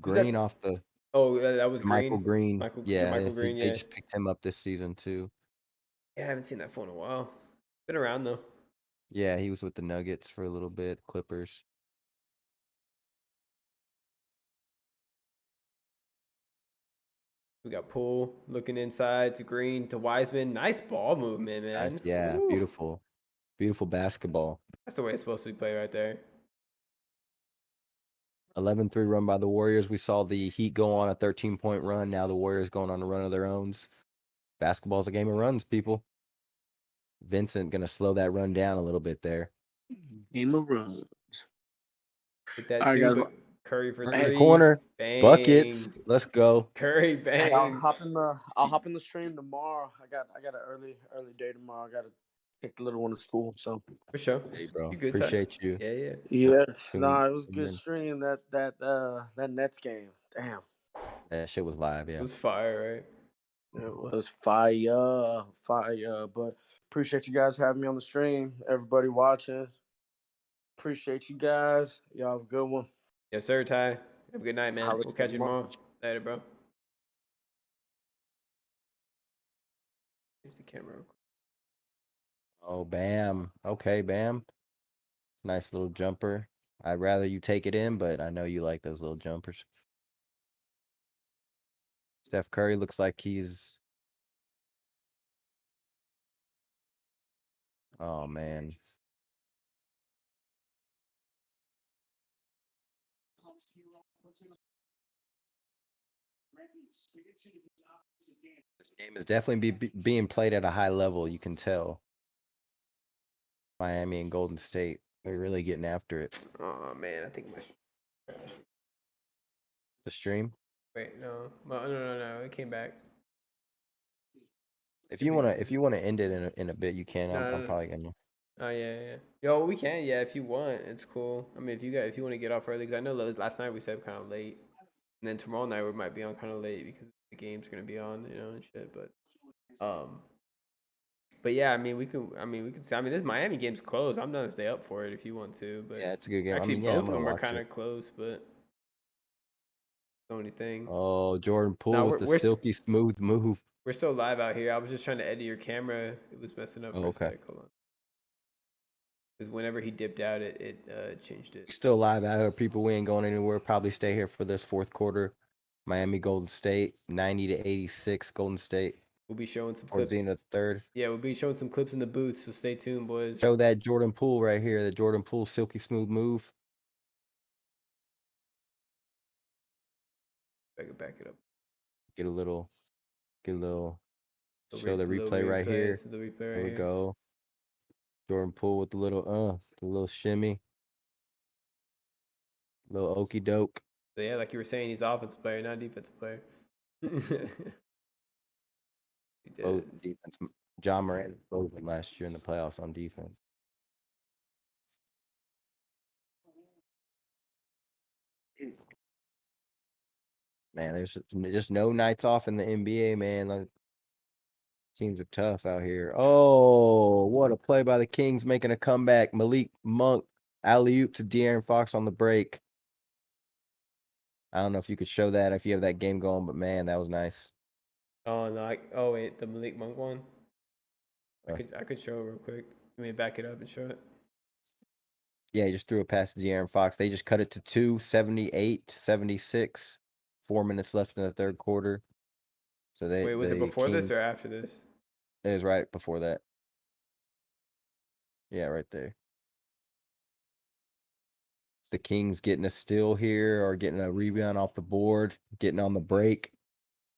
Green off the. Oh, that was Michael Green. Michael Yeah, Green. they just picked him up this season too. Yeah, I haven't seen that fool in a while. Been around though. Yeah, he was with the Nuggets for a little bit, Clippers. We got Poole looking inside to Green to Wiseman. Nice ball movement, Nice. man. Yeah, Woo. beautiful. Beautiful basketball. That's the way it's supposed to be played right there. 11-3 run by the Warriors. We saw the Heat go on a 13-point run. Now the Warriors going on a run of their own. Basketball's a game of runs, people. Vincent going to slow that run down a little bit there. Game of runs. Hit that All right, two, guys. but Curry for In the three. corner. Bang. Buckets. Let's go. Curry Hey, I'll bang. hop in the stream tomorrow. I got an early day tomorrow. I gotta take the little one to school. So For sure. Hey, bro. You good, Appreciate you. Yeah, yeah. yes, Tune no, it was a in. good stream. That Nets game. Damn, That shit was live, It yeah. was fire, right? it was fire. But appreciate you guys having me on the stream. Everybody watching. Appreciate you guys. Y'all have a good one. Yes, sir, Ty. Have a good night, man. Holla We'll catch you tomorrow. tomorrow. Later, bro. Here's the camera. Oh, Bam. Okay, Bam. Nice little jumper. I'd rather you take it in, but I know you like those little jumpers. Steph Curry looks like he's... Oh, man. This game is definitely being played at a high level, you can tell. Miami and Golden State, they're really getting after it. Oh, man. I think my... The stream? Wait, no. No. It came back. If you wanna end it in a bit, you can. No, I'm no. probably gonna. Oh, yeah. Yo, we can. Yeah, if you want. It's cool. I mean, if you want to get off early, because I know last night we said kind of late. And then tomorrow night we might be on kind of late because the game's going to be on, and shit. But yeah, I mean, we can. This Miami game's close. I'm down to stay up for it if you want to. But Yeah, it's a good game. actually, I'm both of gonna them are watch kind it. of close, but the only thing. Oh, Jordan Poole No, with the silky smooth move. We're still live out here. I was just trying to edit your camera. It was messing up for a sec. Hold on. Because whenever he dipped out, it changed it. We're still live out here, people. We ain't going anywhere. Probably stay here for this fourth quarter. Miami Golden State, 90-86 Golden State. We'll be showing some Towards clips. the end of the third. Yeah, we'll be showing some clips in the booth, so stay tuned, boys. Show that Jordan Poole right here. The Jordan Poole silky smooth move. I can back it up. Get a little. The Show the replay right here. So the replay right There we here. go. Jordan Poole with the little shimmy. Little okey doke. So yeah, like you were saying, he's offensive player, not defensive player. Both defense. John Morant both last year in the playoffs on defense. Man, there's just no nights off in the NBA, man. Like, teams are tough out here. Oh, what a play by the Kings making a comeback. Malik Monk, alley-oop to De'Aaron Fox on the break. I don't know if you could show that if you have that game going, but man, that was nice. Oh no! Wait, the Malik Monk one. I could show it real quick. Let me back it up and show it. Yeah, he just threw it past De'Aaron Fox. They just cut it to 2:78-76. 4 minutes left in the third quarter. So Wait, was it before this or after this? It was right before that. Yeah, right there. The Kings getting a steal here or getting a rebound off the board, getting on the break.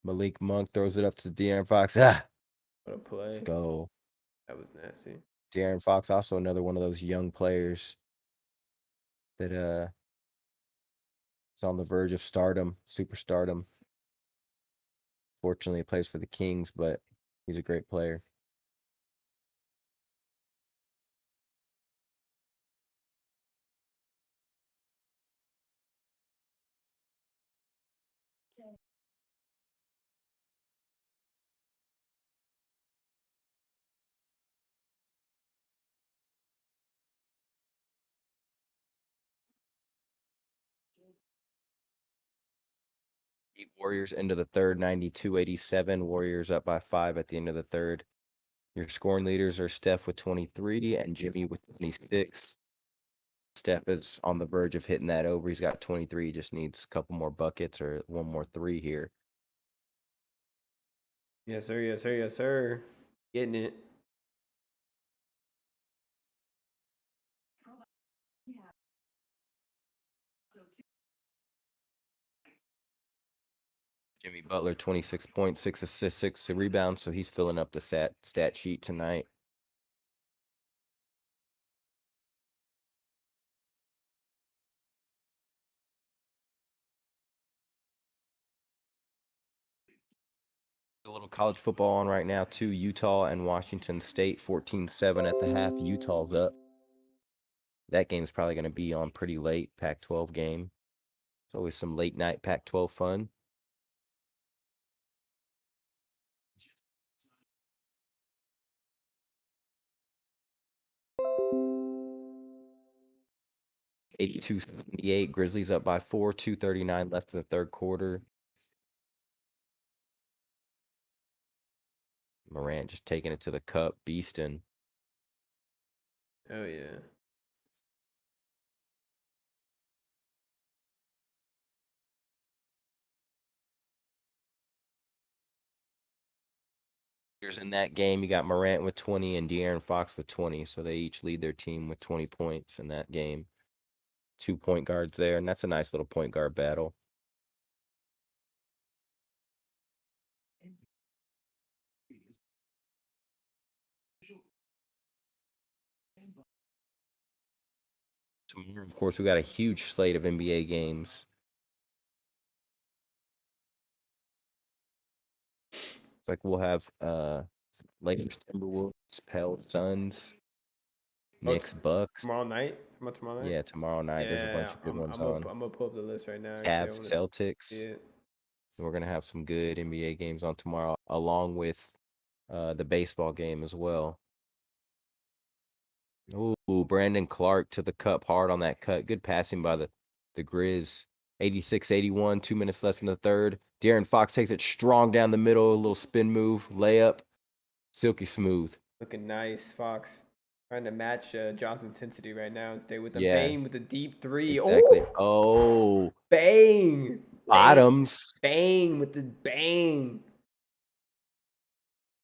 Malik Monk throws it up to De'Aaron Fox. What a play. Let's go. That was nasty. De'Aaron Fox, also another one of those young players that is on the verge of stardom, superstardom. Fortunately, he plays for the Kings, but he's a great player. Warriors into the third, 92-87. Warriors up by 5 at the end of the third. Your scoring leaders are Steph with 23 and Jimmy with 26. Steph is on the verge of hitting that over. He's got 23. He just needs a couple more buckets or one more three here. Yes, sir. Yes, sir. Yes, sir. Getting it. Jimmy Butler, 26 points, 6 assists, 6 rebounds. So he's filling up the stat sheet tonight. A little college football on right now, too. Utah and Washington State, 14-7 at the half. Utah's up. That game's probably going to be on pretty late, Pac-12 game. It's always some late night Pac-12 fun. $82-78. Grizzlies up by 4. 2:39 left in the third quarter. Morant just taking it to the cup, beasting. Oh yeah. In that game, you got Morant with 20 and De'Aaron Fox with 20, so they each lead their team with 20 points in that game. 2 point guards there, and that's a nice little point guard battle. Tomorrow, of course, we got a huge slate of NBA games. It's like we'll have Lakers, Timberwolves, Pels, Suns, Knicks, Bucks. Tomorrow night? Tomorrow night? Yeah, tomorrow night. There's a bunch of good ones on. I'm gonna pull up the list right now. Cavs, Celtics. Yeah. We're gonna have some good NBA games on tomorrow, along with the baseball game as well. Ooh, Brandon Clark to the cup hard on that cut. Good passing by the Grizz. 86-81, 2 minutes left in the third. De'Aaron Fox takes it strong down the middle, a little spin move, layup, silky smooth. Looking nice, Fox. Trying to match John's intensity right now and stay with the Yeah. bang with the deep three. Exactly. Oh, Oh, bang! Bottoms. Bang with the bang.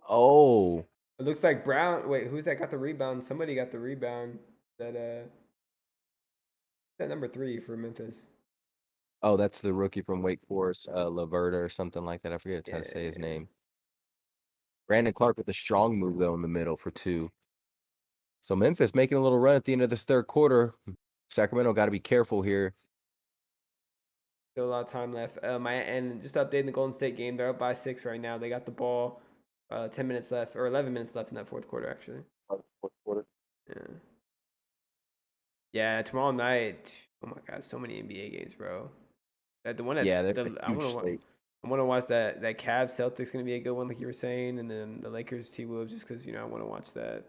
Oh, It looks like Brown. Wait, who's that got the rebound? Somebody got the rebound. That number 3 for Memphis. oh, that's the rookie from Wake Forest, Laverta or something like that. I forget how to say his Yeah. name. Brandon Clark with a strong move though in the middle for 2. So Memphis making a little run at the end of this third quarter. Sacramento got to be careful here. Still a lot of time left. And just updating the Golden State game, they're up by 6 right now. They got the ball. 10 minutes left, or 11 minutes left in that fourth quarter, actually. Fourth quarter. Yeah. Yeah, tomorrow night. Oh my God, so many NBA games, bro. The one that I want to watch that Cavs Celtics gonna be a good one, like you were saying, and then the Lakers T-Wolves, just because I want to watch that.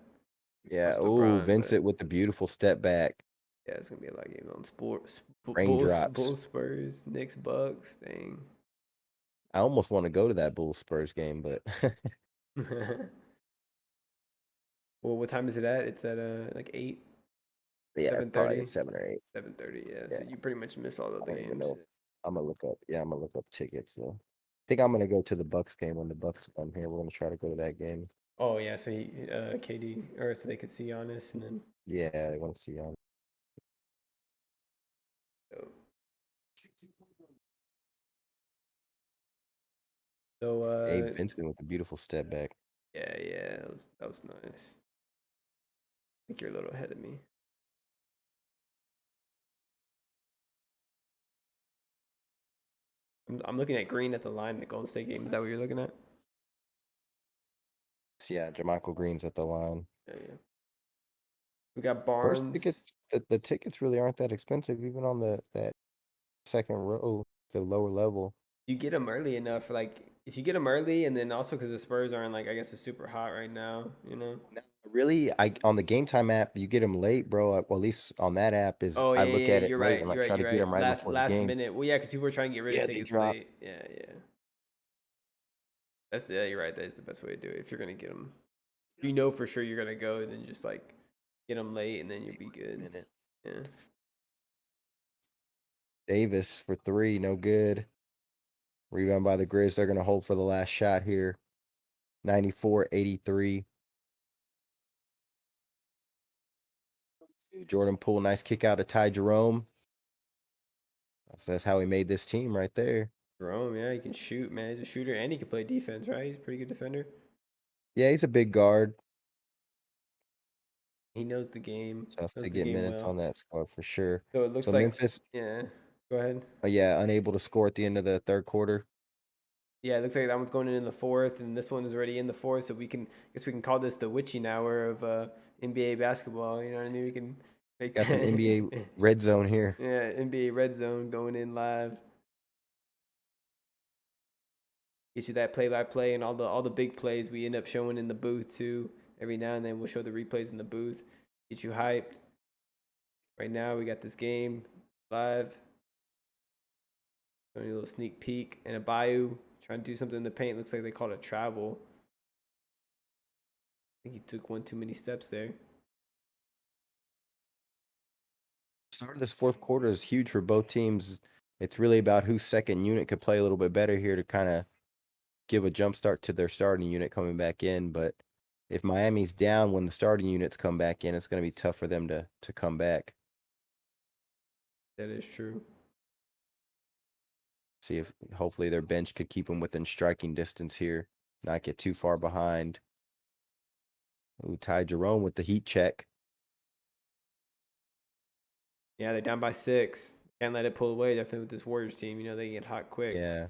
Yeah. Oh, Vincent with the beautiful step back. Yeah, it's gonna be a lot of games on sports. Bulls, Spurs, Knicks, Bucks. Dang. I almost want to go to that Bulls Spurs game, but well, what time is it at? It's at like 8. yeah, 7:30? probably 7 or 8. 7:30. Yeah, so you pretty much miss all the other games. I'm gonna look up. Yeah, I'm gonna look up tickets. So I think I'm gonna go to the Bucks game when the Bucks come here. We're gonna try to go to that game. Oh yeah, so KD, or so they could see Giannis, and then yeah, they want to see Giannis. So Abe Vincent with a beautiful step back. Yeah, that was nice. I think you're a little ahead of me. I'm looking at Green at the line in the Golden State game. Is that what you're looking at? Yeah, JaMychal Green's at the line. Yeah. We got Barnes. First tickets, the tickets really aren't that expensive, even on that second row, the lower level. You get them early enough, like if you get them early, and then also because the Spurs aren't like, I guess, it's super hot right now, Really, on the Game Time app, you get them late, bro. Well, at least on that app is I look at it late and like try to get them right before the game. Last minute. Well, yeah, because people are trying to get rid of tickets late. Yeah. You're right. That is the best way to do it if you're gonna get them. you know for sure you're gonna go, and then just like get them late, and then you'll be good. Minute. Yeah. Davis for 3, no good. Rebound by the Grizz. They're going to hold for the last shot here. 94-83. Jordan Poole, nice kick out to Ty Jerome. That's how he made this team right there. Jerome, yeah, he can shoot, man. He's a shooter, and he can play defense, right? He's a pretty good defender. Yeah, he's a big guard. He knows the game. Tough knows to the get game minutes well. on that squad for sure. So it looks So like Memphis, yeah. Go ahead. yeah, unable to score at the end of the third quarter. Yeah, it looks like that one's going in the fourth, and this one is already in the fourth. So I guess we can call this the witching hour of NBA basketball. You know what I mean? We can make Got some NBA red zone here. Yeah, NBA red zone going in live. Get you that play-by-play and all the big plays we end up showing in the booth too. Every now and then we'll show the replays in the booth. Get you hyped. Right now we got this game live. Showing you a little sneak peek. And a Bayou trying to do something in the paint. Looks like they called a travel. I think he took one too many steps there. Start of this fourth quarter is huge for both teams. It's really about whose second unit could play a little bit better here to kind of give a jump start to their starting unit coming back in. But if Miami's down when the starting units come back in, it's going to be tough for them to come back. That is true. See if hopefully their bench could keep them within striking distance here, not get too far behind. Ooh, Ty Jerome with the heat check. Yeah, they're down by 6. Can't let it pull away. Definitely with this Warriors team, you know they get hot quick. Yeah.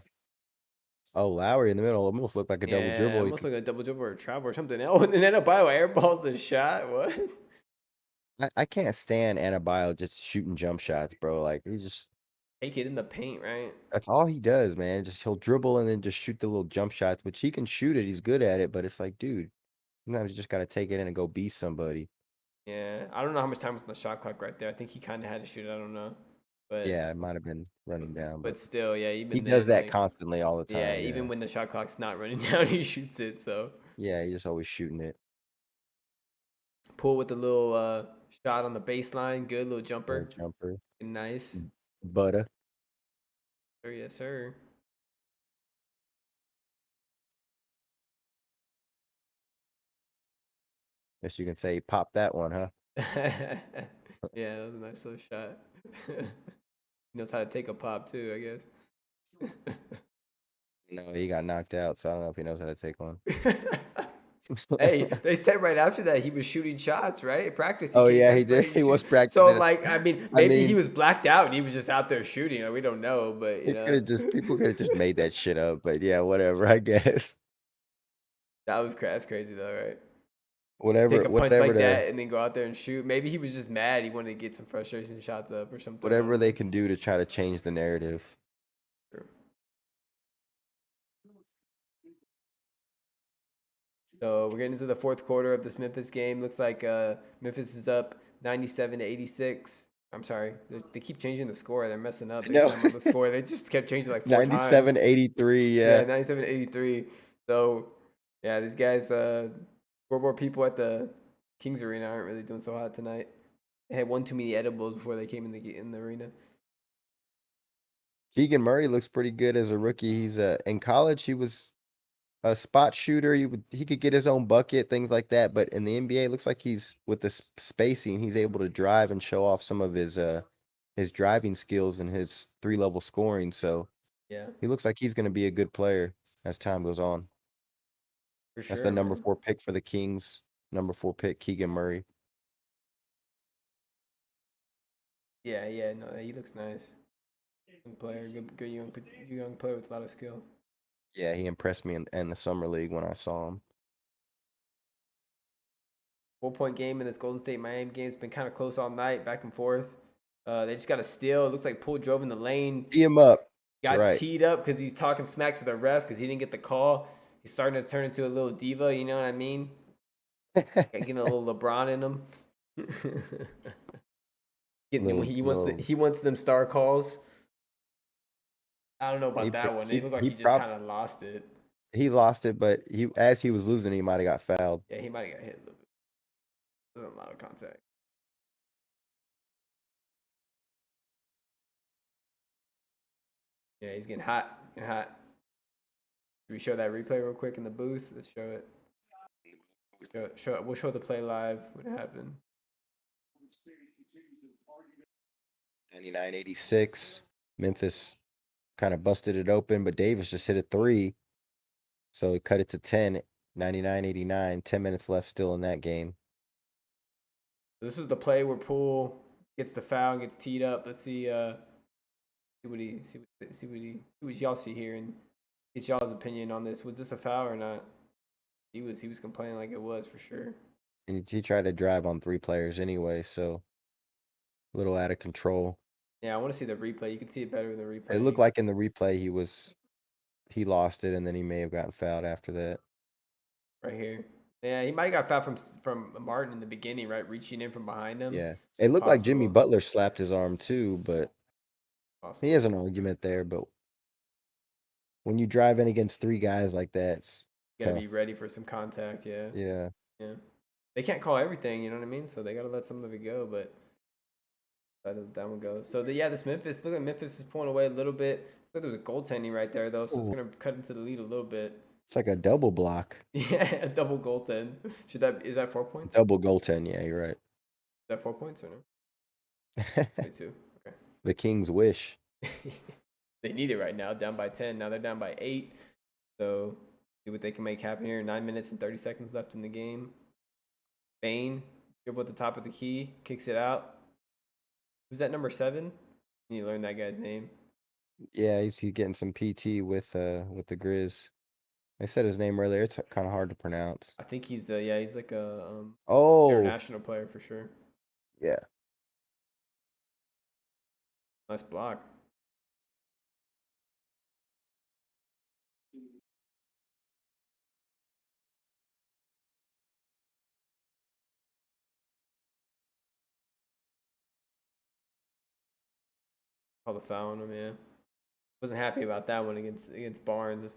Oh, Lowry in the middle almost looked like a double dribble. Almost like a double dribble or a travel or something. Oh, and then Adebayo airballs the shot. What? I can't stand Adebayo just shooting jump shots, bro. Like he just Take it in the paint, right? that's all he does, man. Just he'll dribble and then just shoot the little jump shots, which he can shoot it. He's good at it, but it's like, dude, sometimes you just gotta take it in and go be somebody. Yeah, I don't know how much time was on the shot clock right there. I think he kind of had to shoot it. I don't know, but Yeah, it might have been running down, but still, yeah, even he does then, that like, constantly all the time. Yeah, even when the shot clock's not running down, he shoots it. So yeah, he's just always shooting it. Pull with the little shot on the baseline. Good little jumper. Good jumper. Nice. Butter. Sir, yes, sir. Guess you can say he popped that one, huh? Yeah, that was a nice little shot. He knows how to take a pop too, I guess. No, he got knocked out, so I don't know if he knows how to take one. Hey, they said right after that he was shooting shots, right? At practice. Oh came yeah, back he did. ready to He was shoot. practicing. So like, I mean, maybe he was blacked out and he was just out there shooting. Like, we don't know, but you know, people could have just made that shit up. But yeah, whatever. I guess that's crazy though, right? whatever. Take a punch whatever like that and then go out there and shoot. Maybe he was just mad. He wanted to get some frustration shots up or something. Whatever they can do to try to change the narrative. Sure. So we're getting into the fourth quarter of this Memphis game. Looks like Memphis is up 97-86. I'm sorry. They keep changing the score. They're messing up. No. On the score. They just kept changing like 4 times. 97-83, yeah. 97-83. So, yeah, these guys, scoreboard people at the Kings Arena aren't really doing so hot tonight. They had one too many edibles before they came in the arena. Keegan Murray looks pretty good as a rookie. He's in college. He was a spot shooter. He could get his own bucket, things like that. But in the NBA, it looks like he's with the spacing. He's able to drive and show off some of his driving skills and his 3-level scoring. So yeah, he looks like he's going to be a good player as time goes on. For sure. That's the number 4 pick for the Kings. Number 4 pick, Keegan Murray. Yeah, no, he looks nice. Good player, good young player with a lot of skill. Yeah, he impressed me in the summer league when I saw him. 4-point game in this Golden State Miami game. It's been kind of close all night, back and forth. They just got a steal. It looks like Poole drove in the lane. Tee him up. Got teed up because he's talking smack to the ref because he didn't get the call. He's starting to turn into a little diva. You know what I mean? Getting a little LeBron in him. He wants them star calls. I don't know about that one. It looked like he just kind of lost it. He lost it, but as he was losing, he might have got fouled. Yeah, he might have got hit a little bit. Wasn't a lot of contact. Yeah, he's getting hot. He's getting hot. Should we show that replay real quick in the booth? Let's show it. We'll show the play live when it happened. 99-86. Memphis kind of busted it open, but Davis just hit a 3. So he cut it to 10, 99-89. 10 minutes left still in that game. This is the play where Poole gets the foul and gets teed up. Let's see what y'all see here and get y'all's opinion on this. Was this a foul or not? He was complaining like it was for sure. And he tried to drive on 3 players anyway, so a little out of control. Yeah, I want to see the replay. You can see it better in the replay. It looked like in the replay he lost it, and then he may have gotten fouled after that. Right here. Yeah, he might have got fouled from Martin in the beginning, right? Reaching in from behind him. Yeah. It looked like Jimmy Possible. Butler slapped his arm too, but Possible. he has an argument there. But when you drive in against 3 guys like that, it's You gotta tough. be ready for some contact, yeah. Yeah. Yeah. They can't call everything, you know what I mean? So they gotta let some of it go, but that one goes. So this Memphis, look like Memphis is pulling away a little bit. Looks like there was a goaltending right there though, so it's gonna cut into the lead a little bit. It's like a double block. Yeah, a double goaltend. Is that 4 points? Double goaltend, yeah, you're right. Is that 4 points or no? Wait, 2. Okay. The Kings wish. They need it right now, down by 10. Now they're down by 8. So see what they can make happen here. 9 minutes and 30 seconds left in the game. Bain, dribble at the top of the key, kicks it out. Who's that number 7? Can you learn that guy's name? Yeah, he's getting some PT with the Grizz. I said his name earlier. It's kind of hard to pronounce. I think he's he's like a Oh, international player for sure. yeah. Nice block. Call the foul on him, yeah. Wasn't happy about that one against Barnes,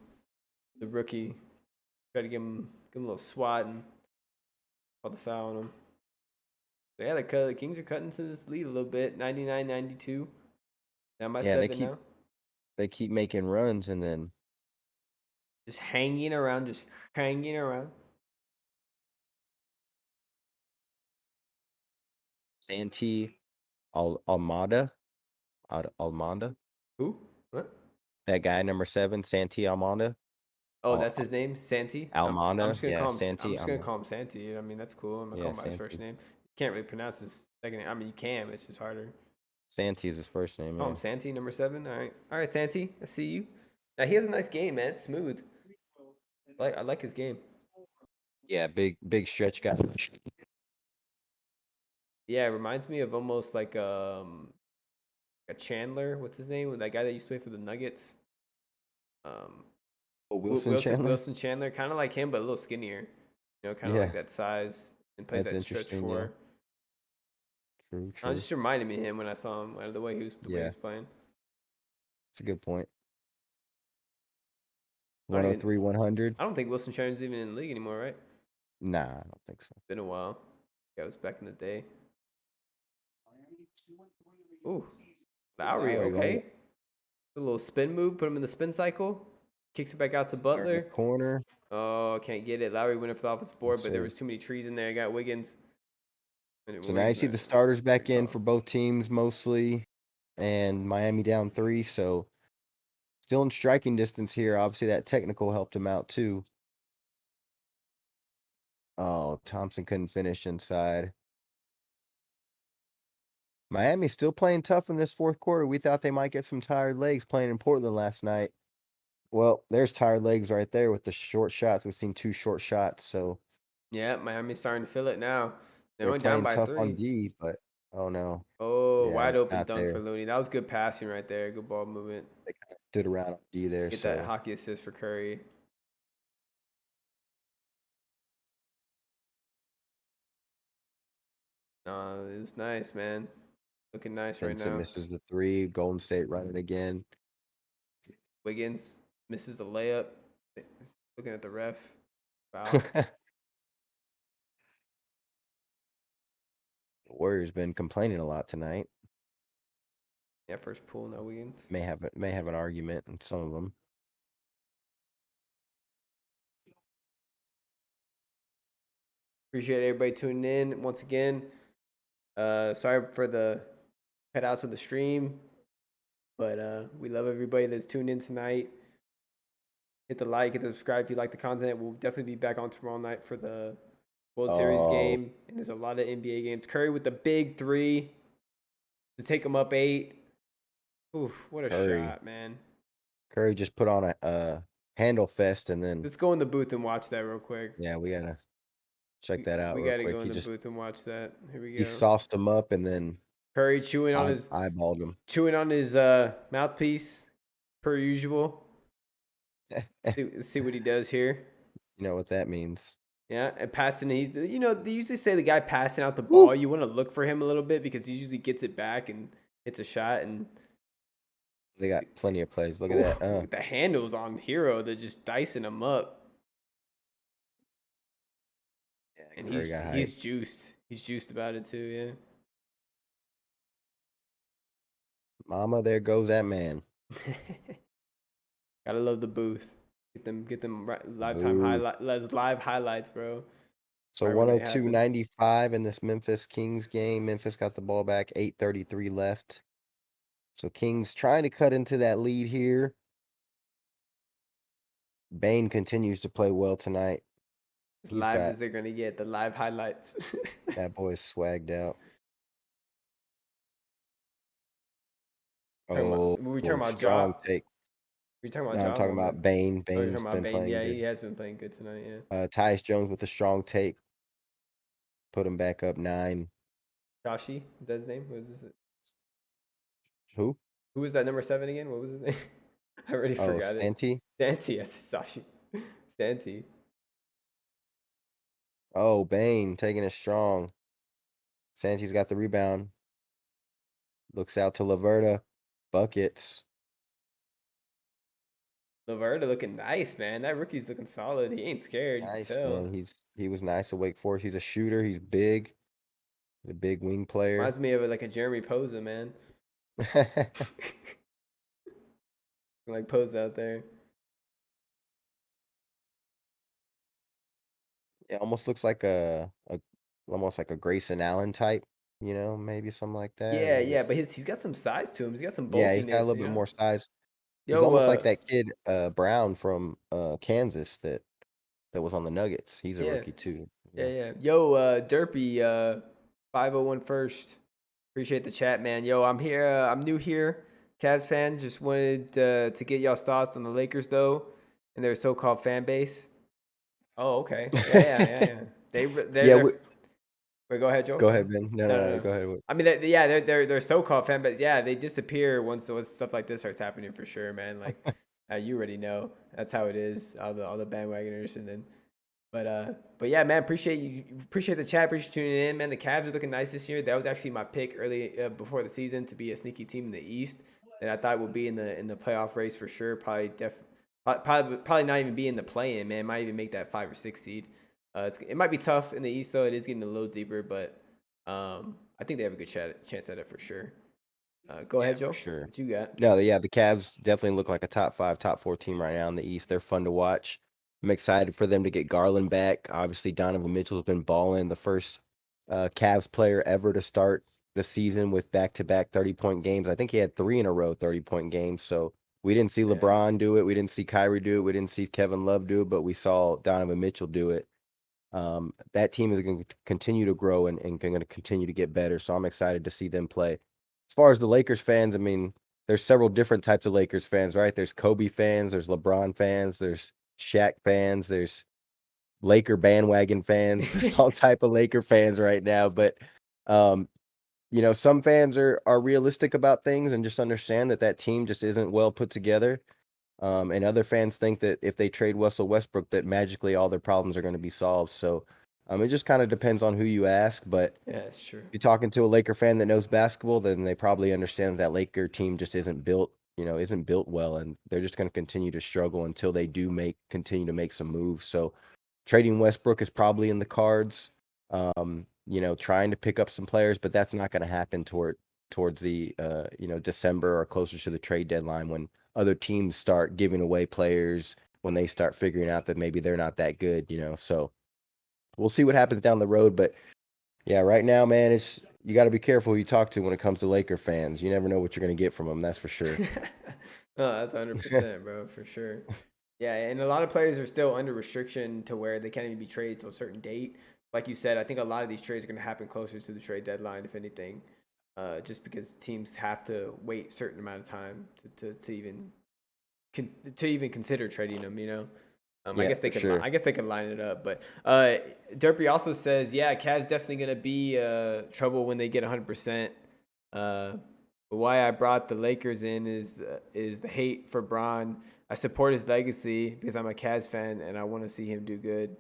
the rookie. Tried to give him a little swat and call the foul on him. So yeah, the Kings are cutting to this lead a little bit, 99-92. Down by 7 now. They keep making runs and then Just hanging around. Santi Almada. Almanda. Who? What? That guy number 7, Santi Almanda. Oh, that's his name, Santi. Almanda. I'm just gonna Yeah, call him Santi. I'm just gonna call him Santi. I mean, that's cool. I'm gonna Yeah, call him by his first Santi. name. Can't really pronounce his second name. I mean, you can. It's just harder. Santi is his first name. Call him Santi, number 7. All right, Santi. I see you. Now he has a nice game, man. It's smooth. I like his game. Yeah, big stretch guy. Yeah, it reminds me of almost like a Chandler. What's his name? That guy that used to play for the Nuggets. Wilson Chandler. Wilson Chandler, kind of like him, but a little skinnier. You know, kind of like that size and plays That's that stretch interesting, four. True. I just reminded me of him when I saw him, the way he was playing. It's a good point. I don't 103, 100. I don't think Wilson Chandler's even in the league anymore, right? Nah, I don't think so. Been a while. Yeah, it was back in the day. Ooh, Lowry, okay. A little spin move, put him in the spin cycle. Kicks it back out to Butler. Corner. Oh, can't get it. Lowry went up the offensive board, but there was too many trees in there. I got Wiggins. So now you see the starters back in for both teams mostly, and Miami down 3. So still in striking distance here. Obviously, that technical helped him out too. Oh, Thompson couldn't finish inside. Miami's still playing tough in this fourth quarter. We thought they might get some tired legs playing in Portland last night. Well, there's tired legs right there with the short shots. We've seen 2 short shots. So yeah, Miami's starting to feel it now. They're playing down by tough 3. on D, but oh no. Oh, Yeah, wide open not dunk there. for Looney. That was good passing right there. Good ball movement. They kind of stood around on D there. Get that hockey assist for Curry. It was nice, man. Looking nice right Vincent now. misses the 3. Golden State running again. Wiggins misses the layup. Looking at the ref. Foul. The Warriors been complaining a lot tonight. Yeah, first pool, no Wiggins. May have an argument in some of them. Appreciate everybody tuning in once again. Sorry for the cutouts of the stream, but we love everybody that's tuned in tonight. Hit the like, hit the subscribe if you like the content. We'll definitely be back on tomorrow night for the World Series game, and there's a lot of NBA games. Curry with the big 3 to take them up 8. Oof, what a shot, man. Curry just put on a handle fest, and then Let's go in the booth and watch that real quick. yeah, we gotta check that out. We real gotta quick. go in the booth and watch that. Here we go. He sauced him up, and then Curry chewing on eyeballed him. Chewing on his mouthpiece, per usual. see what he does here. You know what that means. Yeah, and passing. They usually say the guy passing out the ball. You want to look for him a little bit because he usually gets it back and hits a shot. And they got plenty of plays. Look at that. The handles on Hero. They're just dicing him up. Yeah, and he's juiced. He's juiced about it too. Yeah. Mama, there goes that man. Gotta love the booth. Get them live highlights, bro. So 102-95 in this Memphis Kings game. Memphis got the ball back, 8:33 left. So Kings trying to cut into that lead here. Bane continues to play well tonight. As live as they're gonna get, the live highlights. That boy's swagged out. We talking about strong take. We talking about? No, I'm talking about Bane. Bane's been playing yeah, good. he has been playing good tonight. Yeah. Tyus Jones with a strong take. Put him back up 9. Joshi, is that his name? What is it? Who? Who was that number 7 again? What was his name? I already forgot. Santi? Santi, yes, Sashi. Santi. Oh, Bane taking it strong. Santi's got the rebound. Looks out to Laverta. Buckets. Laverta looking nice, man. That rookie's looking solid. He ain't scared. Nice, you can tell. man. He was nice at Wake Forest. He's a shooter. He's big. He's a big wing player. Reminds me of like a Jeremy Poza, man. Like Poza out there. It almost looks like almost like a Grayson Allen type, maybe something like that. Yeah, but he's got some size to him. He's got some bulkiness. Yeah, he's got a little bit more size. He's almost like that kid Brown from Kansas that was on the Nuggets. He's a rookie too. Yeah. Yo, Derpy, 501 first. Appreciate the chat, man. Yo, I'm here. I'm new here. Cavs fan. Just wanted to get y'all's thoughts on the Lakers though, and their so-called fan base. Oh, okay. Yeah. Wait, go ahead, Joe. Go ahead, Ben. No, go ahead. I mean, they're so-called fan base. Yeah, they disappear once stuff like this starts happening for sure, man. Like, you already know that's how it is. All the bandwagoners, and then, but yeah, man. Appreciate the chat. Appreciate tuning in, man. The Cavs are looking nice this year. That was actually my pick early before the season to be a sneaky team in the East that I thought would be in the playoff race for sure. Probably not even be in the play-in, man. Might even make that 5 or 6 seed. It might be tough in the East though. It is getting a little deeper, but I think they have a good chance at it for sure. Go ahead, Joe. For sure. What you got? No, yeah, the Cavs definitely look like a top 5, top 4 team right now in the East. They're fun to watch. I'm excited for them to get Garland back. Obviously, Donovan Mitchell's been balling, the first Cavs player ever to start the season with back-to-back 30-point games. I think he had 3 in a row 30-point games. So we didn't see LeBron do it. We didn't see Kyrie do it. We didn't see Kevin Love do it, but we saw Donovan Mitchell do it. That team is going to continue to grow and going to continue to get better. So I'm excited to see them play. As far as the Lakers fans, I mean, there's several different types of Lakers fans, right? There's Kobe fans, there's LeBron fans, there's Shaq fans, there's Laker bandwagon fans, there's all type of Laker fans right now. But, some fans are realistic about things and just understand that team just isn't well put together. And other fans think that if they trade Russell Westbrook, that magically all their problems are going to be solved. So it just kind of depends on who you ask. But yeah, it's true. If you're talking to a Laker fan that knows basketball, then they probably understand that Laker team just isn't built isn't built well, and they're just going to continue to struggle until they do continue to make some moves. So trading Westbrook is probably in the cards. Trying to pick up some players, but that's not going to happen towards the December or closer to the trade deadline, when other teams start giving away players, when they start figuring out that maybe they're not that good. So we'll see what happens down the road. But yeah, right now, man, you got to be careful who you talk to when it comes to Laker fans. You never know what you're going to get from them. That's for sure. No, that's 100%, bro, for sure. Yeah, and a lot of players are still under restriction to where they can't even be traded till a certain date. Like you said, I think a lot of these trades are going to happen closer to the trade deadline, if anything, just because teams have to wait a certain amount of time to even consider trading them. I guess they could. Sure. I guess they could line it up, but Derpy also says, yeah, Cavs definitely gonna be trouble when they get 100%. But why I brought the Lakers in is the hate for Bron. I support his legacy because I'm a Cavs fan and I want to see him do good.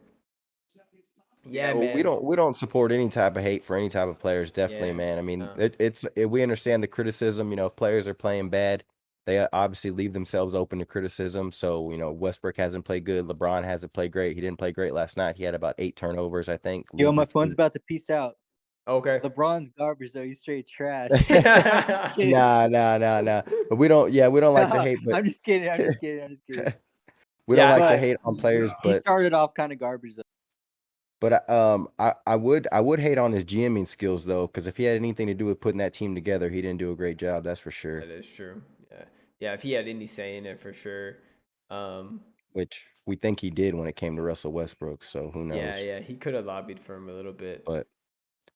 Yeah, well, man. we don't support any type of hate for any type of players. Definitely, Yeah, man. I mean, no. we understand the criticism. If players are playing bad, they obviously leave themselves open to criticism. So, Westbrook hasn't played good. LeBron hasn't played great. He didn't play great last night. He had about 8 turnovers, I think. Yo, Leads my his phone's team. about to peace out. Okay. LeBron's garbage though. He's straight trash. I'm just kidding. Nah. But we don't like to hate. But I'm just kidding. we don't like to hate on players. He But started off kind of garbage though. But I would hate on his GMing skills though, because if he had anything to do with putting that team together, he didn't do a great job. That's for sure. That is true. Yeah. If he had any say in it, for sure. Which we think he did when it came to Russell Westbrook. So who knows? Yeah. He could have lobbied for him a little bit. But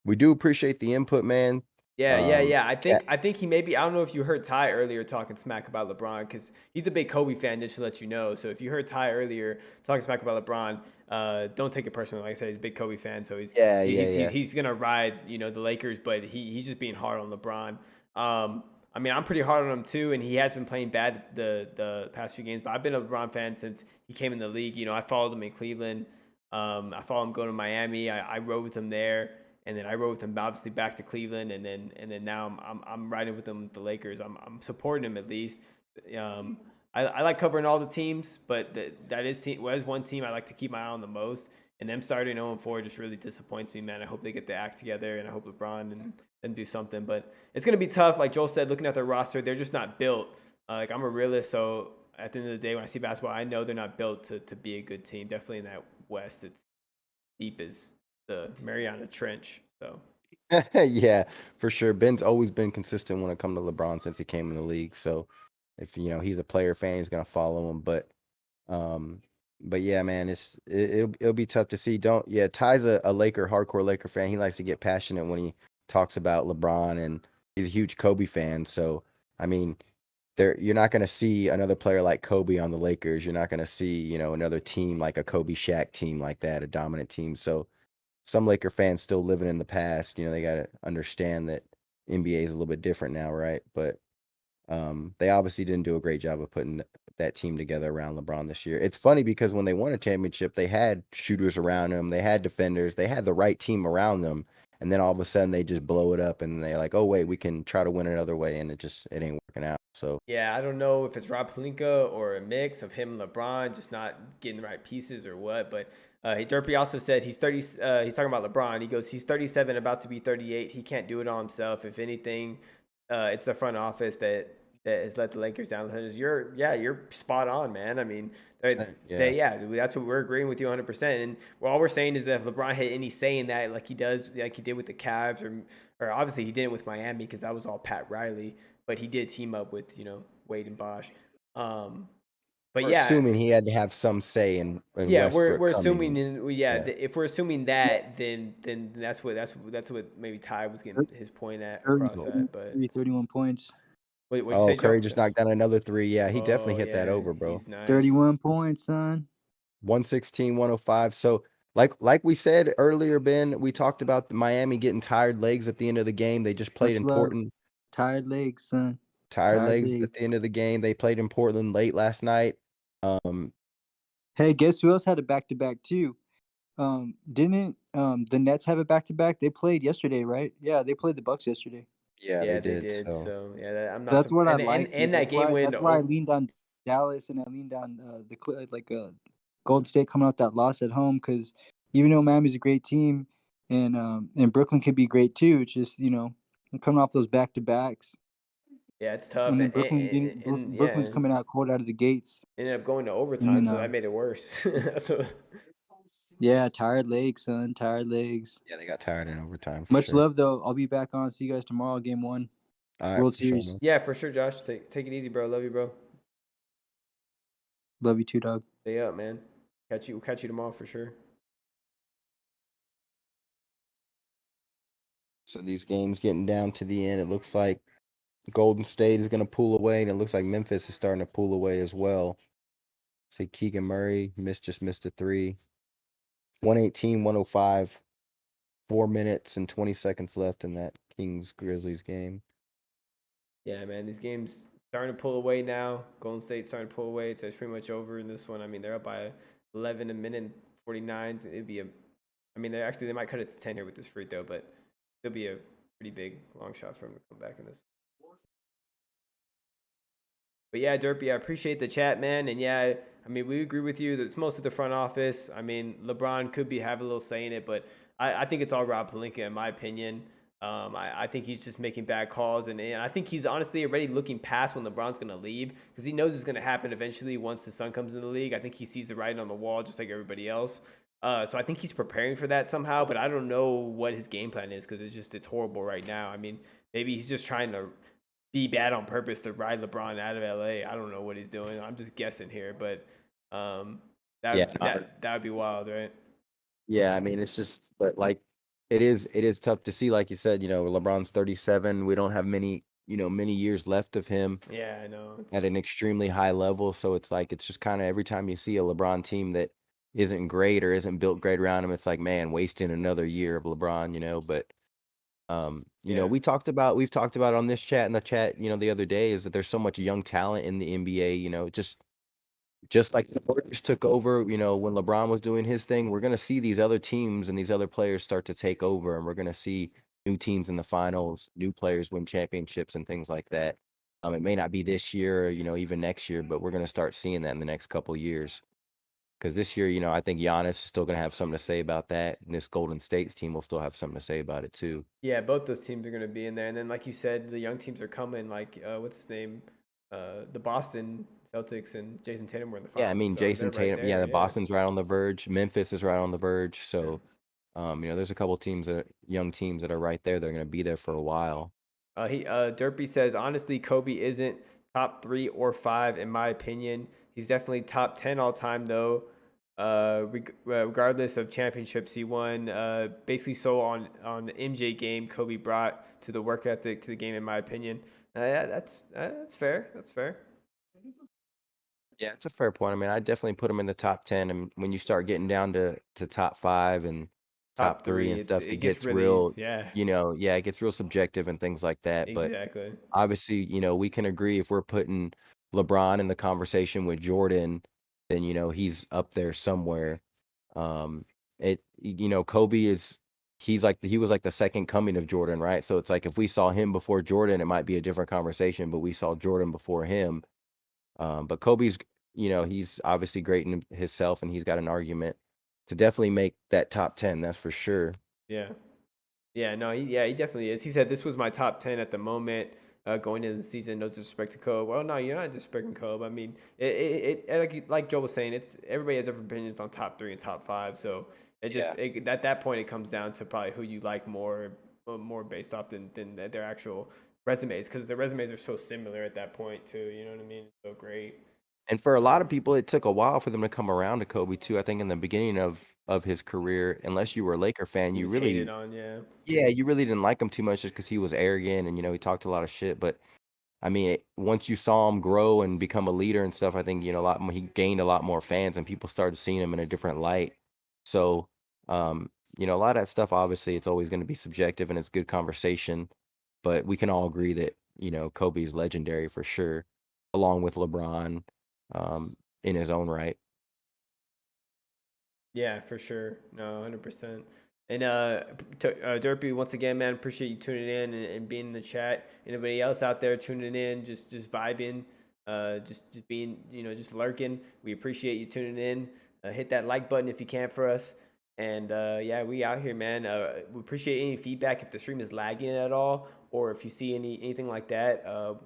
we do appreciate the input, man. Yeah. I think he maybe. I don't know if you heard Ty earlier talking smack about LeBron, because he's a big Kobe fan, just to let you know. So if you heard Ty earlier talking smack about LeBron, don't take it personally. Like I said, he's a big Kobe fan, so he's gonna ride the Lakers, but he's just being hard on LeBron. I mean, I'm pretty hard on him too, and he has been playing bad the past few games. But I've been a LeBron fan since he came in the league. I followed him in Cleveland. I followed him going to Miami. I rode with him there. And then I rode with him obviously back to Cleveland, and then now I'm riding with him with the Lakers. I'm supporting him at least. I like covering all the teams, but that is one team I like to keep my eye on the most. And them starting 0-4 just really disappoints me, man. I hope they get the act together, and I hope LeBron and do something. But it's gonna be tough. Like Joel said, looking at their roster, they're just not built. Like, I'm a realist, so at the end of the day, when I see basketball, I know they're not built to be a good team. Definitely in that West, it's deep as the Mariana Trench. So yeah, for sure. Ben's always been consistent when it comes to LeBron since he came in the league. So if he's a player fan, he's gonna follow him. But yeah, man, it'll be tough to see. Ty's a hardcore Laker fan. He likes to get passionate when he talks about LeBron, and he's a huge Kobe fan. So I mean, you're not going to see another player like Kobe on the Lakers. You're not going to see, another team like a Kobe Shaq team like that, a dominant team. So some Laker fans still living in the past. They got to understand that NBA is a little bit different now, right? But they obviously didn't do a great job of putting that team together around LeBron this year. It's funny because when they won a championship, they had shooters around them, they had defenders, they had the right team around them, and then all of a sudden they just blow it up, and they're like, "Oh wait, we can try to win another way," and it ain't working out. So yeah, I don't know if it's Rob Pelinka or a mix of him and LeBron just not getting the right pieces or what. But Derpy also said he's 30. He's talking about LeBron. He goes, he's 37, about to be 38. He can't do it all himself. If anything, it's the front office that has let the Lakers down. You're spot on, man. I mean, that's what we're agreeing with you 100%. And all we're saying is that if LeBron had any say in that, like he did with the Cavs, or obviously he didn't with Miami because that was all Pat Riley, but he did team up with Wade and Bosh. But we're assuming he had to have some say in Westbrook we're coming. assuming if we're assuming that, then that's what maybe Ty was getting his point across at. But 31 points. What'd you say, Curry Joe? just knocked down another 3. Yeah, he definitely hit that over, bro. He's nice. 31 points, son. 116, 105. So like we said earlier, Ben, we talked about the Miami getting tired legs at the end of the game. They just played important. Tired legs, son. Tired legs at the end of the game. They played in Portland late last night. Hey, guess who else had a back-to-back too? Didn't the Nets have a back-to-back? They played yesterday, right? Yeah, they played the Bucks yesterday. Yeah, Yeah, they they did. did. So So yeah, I'm So not that's what I surprised. like, dude. And that game win. That's why I leaned on Dallas and I leaned on Golden State coming out that loss at home because even though Miami's a great team and Brooklyn could be great too, it's just coming off those back to backs Yeah, it's tough. and then Yeah, Brooklyn's coming out cold out of the gates ended up going to and overtime, then so that made it worse. That's what. yeah, tired legs, son, tired legs. yeah, they got tired in overtime for Much sure. love though. I'll be back on. See you guys tomorrow, game 1, All right, World for sure, Series. man. Yeah, for sure, Josh. Take it easy, bro. Love you, bro. Love you too, dog. Stay up, man. We'll catch you tomorrow for sure. So these games getting down to the end. It looks like Golden State is going to pull away, and it looks like Memphis is starting to pull away as well. See, Keegan Murray just missed a 3. 118-105. 4 minutes and 20 seconds left in that Kings Grizzlies game. Yeah, man, these games starting to pull away now. Golden State starting to pull away. It's pretty much over in this one. I mean, they're up by 11 a minute and 49. So it'd be they might cut it to 10 here with this free throw, but it'll be a pretty big long shot for him to come back in this. But yeah, Derpy, I appreciate the chat, man. And yeah, I mean, we agree with you that it's mostly the front office. I mean, LeBron could have a little say in it, but I think it's all Rob Pelinka, in my opinion. I think he's just making bad calls, and I think he's honestly already looking past when LeBron's going to leave because he knows it's going to happen eventually once the sun comes in the league. I think he sees the writing on the wall just like everybody else. So I think he's preparing for that somehow, but I don't know what his game plan is because it's horrible right now. I mean, maybe he's just trying to be bad on purpose to ride LeBron out of LA. I don't know what he's doing. I'm just guessing here, but that would be wild, right? Yeah, I mean, it's just, but like, it is tough to see. Like you said, LeBron's 37. We don't have many years left of him. Yeah, I know. At an extremely high level. So it's just kind of every time you see a LeBron team that isn't great or isn't built great around him, it's like, man, wasting another year of LeBron, but we've talked about on this chat, in the chat, the other day, is that there's so much young talent in the NBA, just like the Warriors took over, when LeBron was doing his thing. We're going to see these other teams and these other players start to take over, and we're going to see new teams in the finals, new players win championships and things like that. It may not be this year or, even next year, but we're going to start seeing that in the next couple years. Because this year, I think Giannis is still going to have something to say about that. And this Golden State's team will still have something to say about it, too. Yeah, both those teams are going to be in there. And then, like you said, the young teams are coming, like, what's his name? The Boston Celtics and Jason Tatum were in the finals. Yeah, I mean, so Jason they're right Tatum. there, Yeah, Boston's right on the verge. Memphis is right on the verge. So, Sure. there's a couple teams young teams that are right there. They're going to be there for a while. Derpy says, honestly, Kobe isn't top 3 or 5 in my opinion. He's definitely top 10 all time though. Regardless of championships he won, basically so on the MJ game Kobe brought to the work ethic to the game in my opinion. Yeah, that's fair. That's fair. Yeah, it's a fair point. I mean, I definitely put him in the top 10, and when you start getting down to top 5 and top 3 and stuff, it gets really, real. yeah. It gets real subjective and things like that. Exactly. But obviously, we can agree if we're putting LeBron in the conversation with Jordan, then he's up there somewhere. Kobe he was like the second coming of Jordan, right? So it's like if we saw him before Jordan, it might be a different conversation, but we saw Jordan before him. But Kobe's, he's obviously great in himself, and he's got an argument to definitely make that top 10. That's for sure. Yeah. Yeah, no, he definitely is. He said this was my top 10 at the moment going into the season. No disrespect to Kobe. Well, no, you're not disrespecting Kobe. I mean, like Joe was saying, it's everybody has different opinions on top 3 and top 5. So at that point, it comes down to probably who you like more based off than their actual resumes, because their resumes are so similar at that point too. You know what I mean? It's so great. And for a lot of people, it took a while for them to come around to Kobe too. I think in the beginning of his career, unless you were a Laker fan, you really hated on, you really didn't like him too much just because he was arrogant and he talked a lot of shit. But I mean, once you saw him grow and become a leader and stuff, I think a lot more, he gained a lot more fans and people started seeing him in a different light. So, a lot of that stuff, obviously, it's always going to be subjective and it's good conversation, but we can all agree that Kobe is legendary for sure, along with LeBron, in his own right. Yeah, for sure. No, 100%. And Derpy, once again, man, appreciate you tuning in and being in the chat. Anybody else out there tuning in, just vibing, just being, just lurking. We appreciate you tuning in. Hit that like button if you can for us. And yeah, we out here, man. We appreciate any feedback if the stream is lagging at all, or if you see anything like that.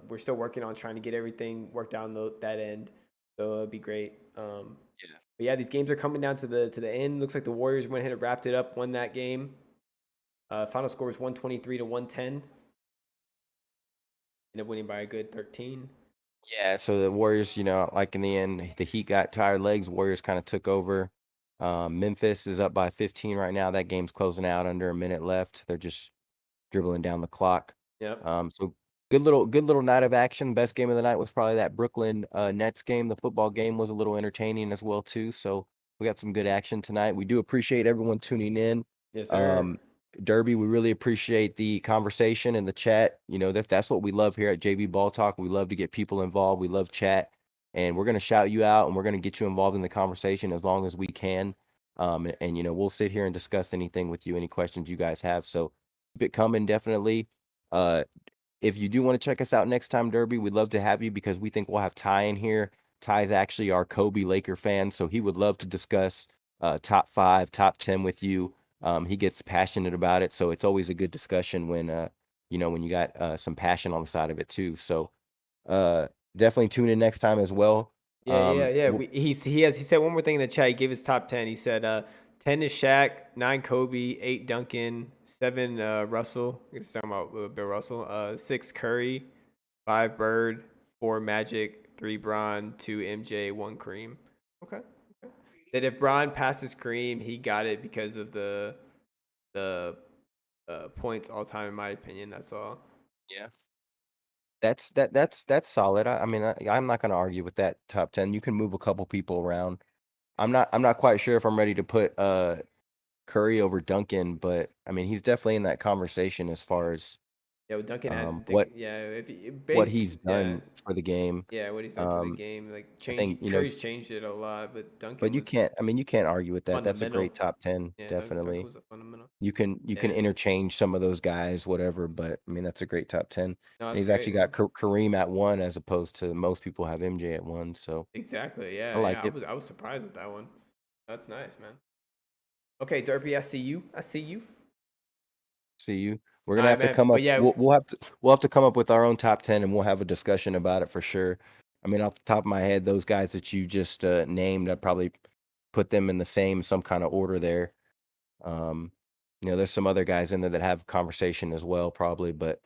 We're still working on trying to get everything worked out on that end, so it'd be great. But yeah, these games are coming down to the end. Looks like the Warriors went ahead and wrapped it up, won that game. Final score was 123 to 110. Ended up winning by a good 13. Yeah, so the Warriors, like in the end, the Heat got tired legs. Warriors kind of took over. Memphis is up by 15 right now. That game's closing out under a minute left. They're just dribbling down the clock. Yep. So good little night of action. Best game of the night was probably that Brooklyn Nets game. The football game was a little entertaining as well too. So we got some good action tonight. We do appreciate everyone tuning in. Yes, sir. Derby, we really appreciate the conversation and the chat. That's what we love here at JB Ball Talk. We love to get people involved. We love chat, and we're going to shout you out and we're going to get you involved in the conversation as long as we can. And we'll sit here and discuss anything with you, any questions you guys have. So keep it coming, definitely. If you do want to check us out next time, Derby, we'd love to have you because we think we'll have Ty in here. Ty's actually our Kobe Laker fan, so he would love to discuss top 5, top 10 with you. He gets passionate about it, so it's always a good discussion when when you got some passion on the side of it too. So definitely tune in next time as well. Yeah. He said one more thing in the chat. He gave his top 10. He said 10 is Shaq, 9 Kobe, 8 Duncan, 7 Russell. He's talking about Bill Russell. 6 Curry, 5 Bird, 4 Magic, 3 Bron, 2 MJ, 1 Kareem. Okay. That if Bron passes Kareem, he got it because of the points all time, in my opinion. That's all. Yeah. That's solid. I'm not going to argue with that top 10. You can move a couple people around. I'm not quite sure if I'm ready to put Curry over Duncan, but he's definitely in that conversation as far as with Duncan had what he's done for the game. Yeah, what he's done for the game, like I think Curry's changed it a lot, but Duncan. But you can't argue with that. That's a great top 10, yeah, definitely. Duncan was a fundamental. You can interchange some of those guys, whatever. But that's a great top 10. No, and he's actually got Kareem at 1 as opposed to most people have MJ at 1. So exactly, yeah, I like it. I was surprised at that one. That's nice, man. Okay, Derpy, I see you. See you. We're gonna have to come up. Yeah, we'll have to come up with our own top 10, and we'll have a discussion about it for sure. Off the top of my head, those guys that you just named, I'd probably put them in some kind of order there. There's some other guys in there that have conversation as well, probably, but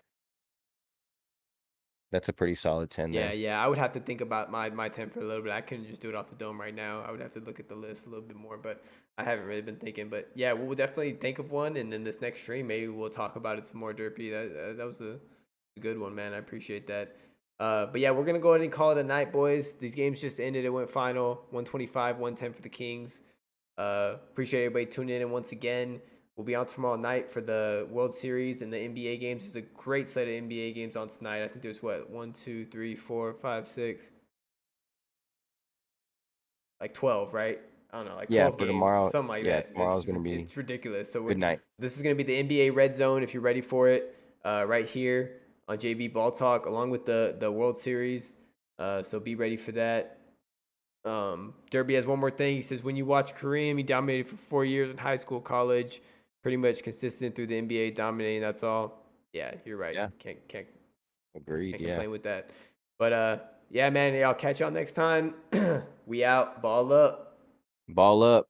that's a pretty solid 10 there. Yeah. I would have to think about my 10 for a little bit. I couldn't just do it off the dome right now. I would have to look at the list a little bit more, but I haven't really been thinking. But yeah, we'll definitely think of one, and then this next stream, maybe we'll talk about it some more, Derpy. That was a good one, man. I appreciate that. But yeah, we're gonna go ahead and call it a night, boys. These games just ended. It went final 125, 110 for the Kings. Appreciate everybody tuning in once again. We'll be on tomorrow night for the World Series and the NBA games. There's a great slate of NBA games on tonight. I think there's 1, 2, 3, 4, 5, 6, like 12, right? I don't know, like 12 games, tomorrow, something like that. Tomorrow's gonna be. It's ridiculous. So good night. This is gonna be the NBA Red Zone if you're ready for it. Right here on JB Ball Talk, along with the World Series. So be ready for that. Derby has one more thing. He says, when you watch Kareem, he dominated for 4 years in high school, college, pretty much consistent through the NBA, dominating. That's all. Yeah, you're right. Yeah. Can't Agreed. Can't complain with that. But yeah, man, y'all catch y'all next time. We out. Ball up. Ball up.